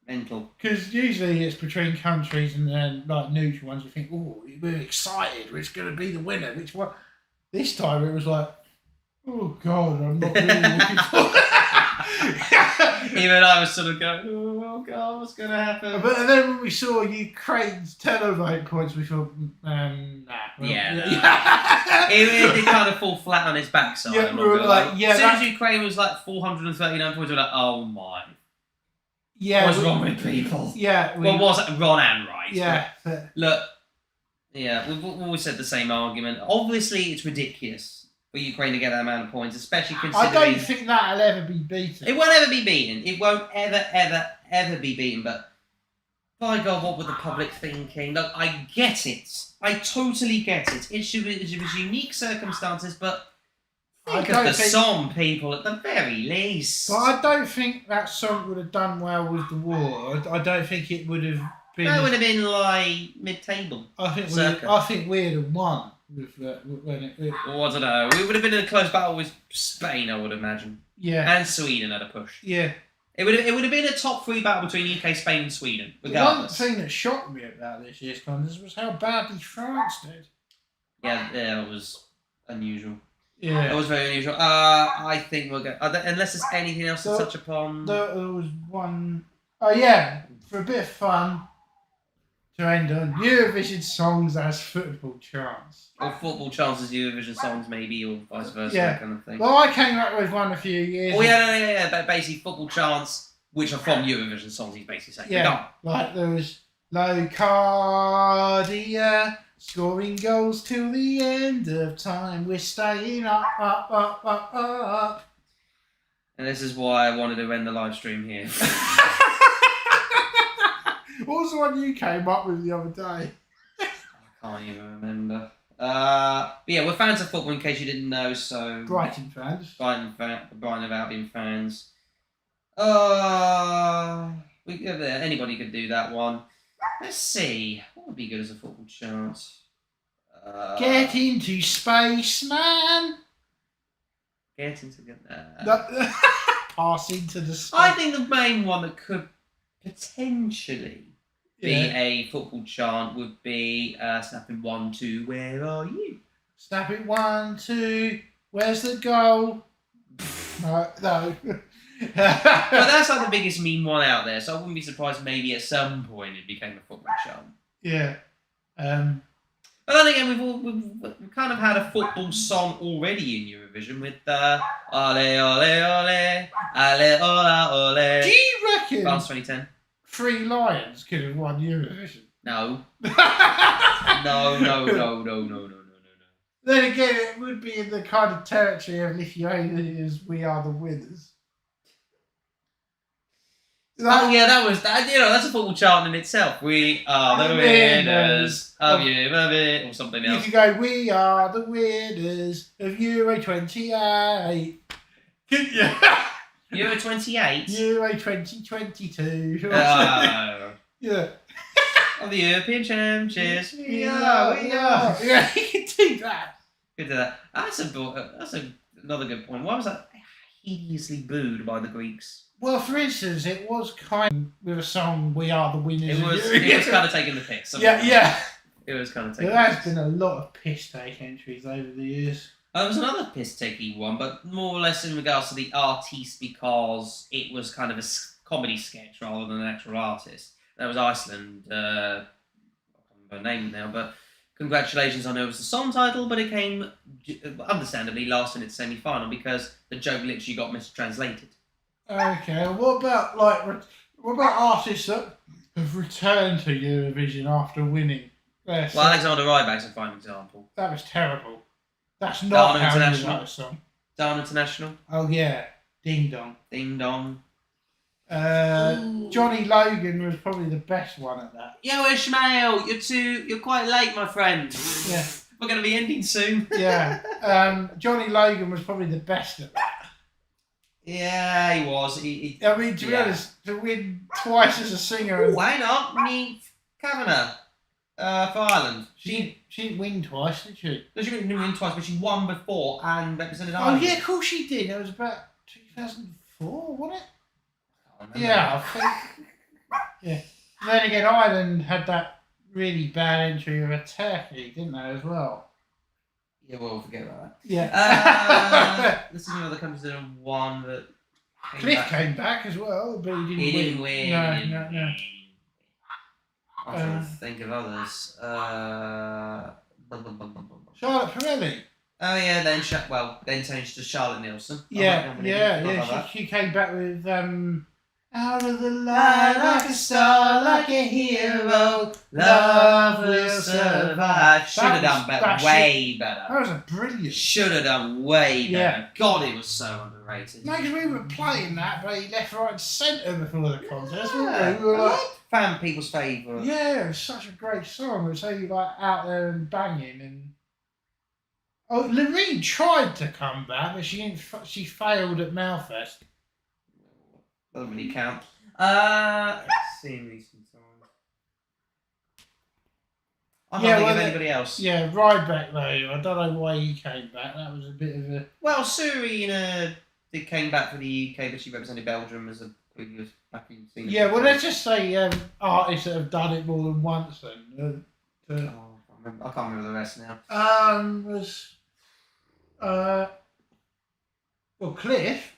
Mental. Because usually it's between countries and then like neutral ones. You think, oh, we're excited. It's going to be the winner. Which one? This time it was like, oh God, I'm not really looking forward. Even I was sort of going, oh God, what's going to happen? But then when we saw Ukraine's televote points, we thought, nah. Yeah. It did kind of fall flat on his backside. Yeah, we were like, as soon as Ukraine was like 439 points, we were like, oh my. Yeah. What's wrong with people? Yeah. Well, was wrong and right. Yeah. Look, yeah, we've always said the same argument. Obviously, it's ridiculous for Ukraine to get that amount of points, especially considering... I don't think that'll ever be beaten. It won't ever be beaten. It won't ever be beaten, but by God, what were the public thinking? Look, I get it. I totally get it. It was unique circumstances, but Think of the song, people, at the very least. But I don't think that song would have done well with the war. I don't think it would have been. That would have been like mid-table. I think we'd have won with when it. Oh, I don't know. We would have been in a close battle with Spain, I would imagine. Yeah. And Sweden at a push. Yeah. It would have been a top 3 battle between UK, Spain, and Sweden. Regardless. The one thing that shocked me about this year's contest was how badly France did. Yeah, it was unusual. Yeah. It was very unusual. I think we'll go. Unless there's anything else to touch upon. There was one. Oh yeah, for a bit of fun. To end on Eurovision songs as football chants. Or football chants as Eurovision songs, maybe, or vice versa, Yeah. that kind of thing. Well, I came up with one a few years. Oh yeah. But basically, football chants which are from Eurovision songs. He's basically saying. Yeah. Like there was Locardia scoring goals till the end of time. We're staying up. And this is why I wanted to end the live stream here. What was the one you came up with the other day? I can't even remember. But yeah, we're fans of football in case you didn't know, so... Brighton fans. Brighton of Albion fans. Anybody could do that one. Let's see. What would be good as a football chant? Get into space, man! Get into... Pass into the space. I think the main one that could potentially be a football chant would be snapping 1, 2, where are you? Snap it 1, 2, where's the goal? No. But that's like the biggest meme one out there, so I wouldn't be surprised maybe at some point it became a football chant. Yeah. But then again, we've kind of had a football song already in Eurovision with Ole Ole Ole Ale Ola Ole. Do you reckon France 2010. 3 Lions could have won Eurovision? No. No. Then again, it would be in the kind of territory of Lithuania's We Are the Winners. Oh yeah, that's a football chant in itself. We are the winners of Eurovision, or something else. You could go, we are the winners of Euro 28. Euro 28? Euro 2022. Yeah. Of the European Championships. We are. Yeah, you can do that. Good to that. That's another good point. Why was that hideously booed by the Greeks? Well, for instance, it was kind of with a song, We Are the Winners. It was kind of taking the piss. Yeah. It was kind of taking There has been a lot of piss take entries over the years. There was another piss-taking one, but more or less in regards to the artiste, because it was kind of a comedy sketch rather than an actual artist. That was Iceland. I can't remember her name now, but congratulations, I know it was the song title, but it came, understandably, last in its semi-final because the joke literally got mistranslated. Okay, what about artists that have returned to Eurovision after winning? Well, Alexander Rybak's a fine example. That was terrible. That's not Dana how International. you write a song. Dana International. Oh yeah, Ding Dong. Ding Dong. Johnny Logan was probably the best one at that. Yo, Ishmael, you're quite late, my friend. Yeah. We're going to be ending soon. Yeah. Johnny Logan was probably the best at that. Yeah, he was. I mean, to be honest, to win twice as a singer. Oh, hang on. Niamh Kavanagh for Ireland. She didn't win twice, did she? No, she didn't win twice, but she won before and represented Ireland. Oh, yeah, of course she did. It was about 2004, wasn't it? Yeah, I think. Yeah. Then again, Ireland had that really bad entry of a Turkey, didn't they, as well? Yeah, well, forget about that. Yeah. Let's see other countries that have won that. Cliff came back as well, but he didn't win. No. I'm trying to think of others. Charlotte Pirelli. Oh yeah, then changed to Charlotte Nielsen. She came back with out of the light like a star, like a hero, love will survive. Should have done better, way better. That was a brilliant. Should have done way better. Yeah. God, it was so underrated. No, because we were playing that, but he left, right, and centre before the contest, weren't Yeah. we? We were like, fan people's favourite. yeah, it was such a great song. It was so like out there and banging, and Oh, Loreen tried to come back, but she didn't. She failed at Malfest. Doesn't really count. Let's see in recent times. I can't think of anybody else. Yeah, Ryback though. I don't know why he came back. That was a bit of a. Well, Serena came back for the UK, but she represented Belgium as a previous back in scene. Yeah, well, let's just say artists that have done it more than once. Then. I can't remember the rest now. Was well, Cliff.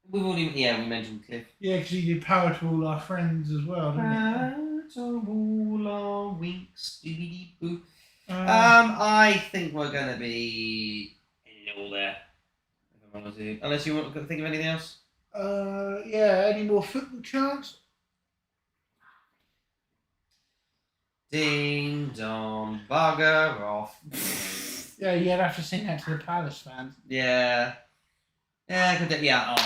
We've already, we mentioned Cliff. Yeah, because he did Power to All Our Friends as well, didn't Power to all our winks, doody boo. I think we're going to be in the middle there. If I'm honest with you. Unless you want to think of anything else? Yeah, any more football chants? Ding dong, bugger off. Yeah, you'd have to sing that to the Palace fans. Yeah. I'm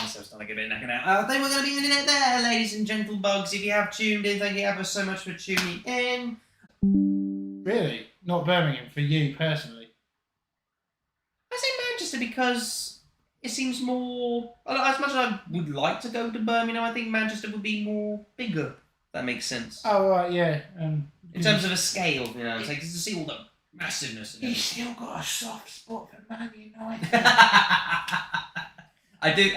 so starting to get a bit knackered out. I think we're going to be ending it there, ladies and gentle bugs. If you have tuned in, thank you ever so much for tuning in. Really? Not Birmingham, for you personally? I say Manchester because it seems more... As much as I would like to go to Birmingham, I think Manchester would be more bigger. If that makes sense. Oh, right, yeah. In terms of a scale, it's like to see all the massiveness. He's still got a soft spot for Man United. I do.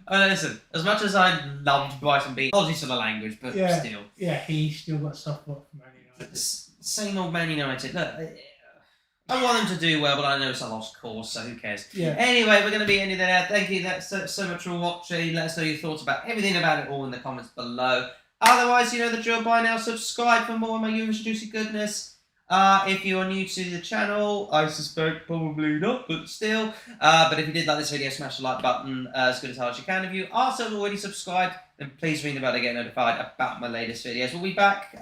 Listen. As much as I loved Bryson Bean, apologies for the language, but still. Yeah, he's still got a soft spot for Man United. Same old Man United. Look, I want them to do well, but I know it's a lost cause, so who cares? Yeah. Anyway, we're going to be ending there. Thank you so much for watching. Let us know your thoughts about everything about it all in the comments below. Otherwise, you know the drill by now. Subscribe for more of my Eurovision juicy goodness. If you are new to the channel, I suspect probably not, but still. But if you did like this video, smash the like button as good as hard as you can. If you are still already subscribed, then please ring the bell to get notified about my latest videos. We'll be back in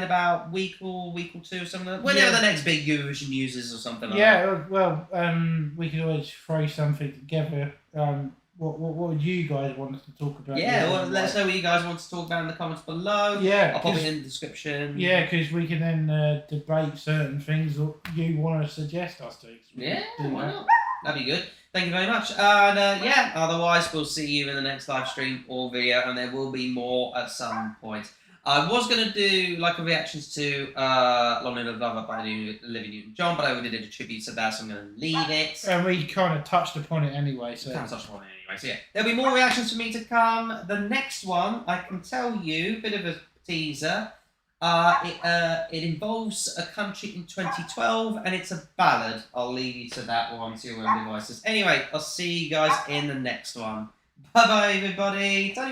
about a week or two or something like that. Whenever the next big Eurovision news is or something like that. Yeah, well, we could always throw something together. What would you guys want us to talk about? Yeah, well, let us know what you guys want to talk about in the comments below. Yeah, I'll pop it in the description. Yeah, because we can then debate certain things that you want to suggest us to. Yeah, why not? That'd be good. Thank you very much. And otherwise, we'll see you in the next live stream or video, and there will be more at some point. I was going to do like a reactions to Lonely Lover by Olivia Newton-John, but I already did a tribute to that, so I'm going to leave it. And we kind of touched upon it anyway. So yeah, there'll be more reactions for me to come. The next one, I can tell you, bit of a teaser. It involves a country in 2012, and it's a ballad. I'll leave you to that one to your own devices. Anyway, I'll see you guys in the next one. Bye bye, everybody.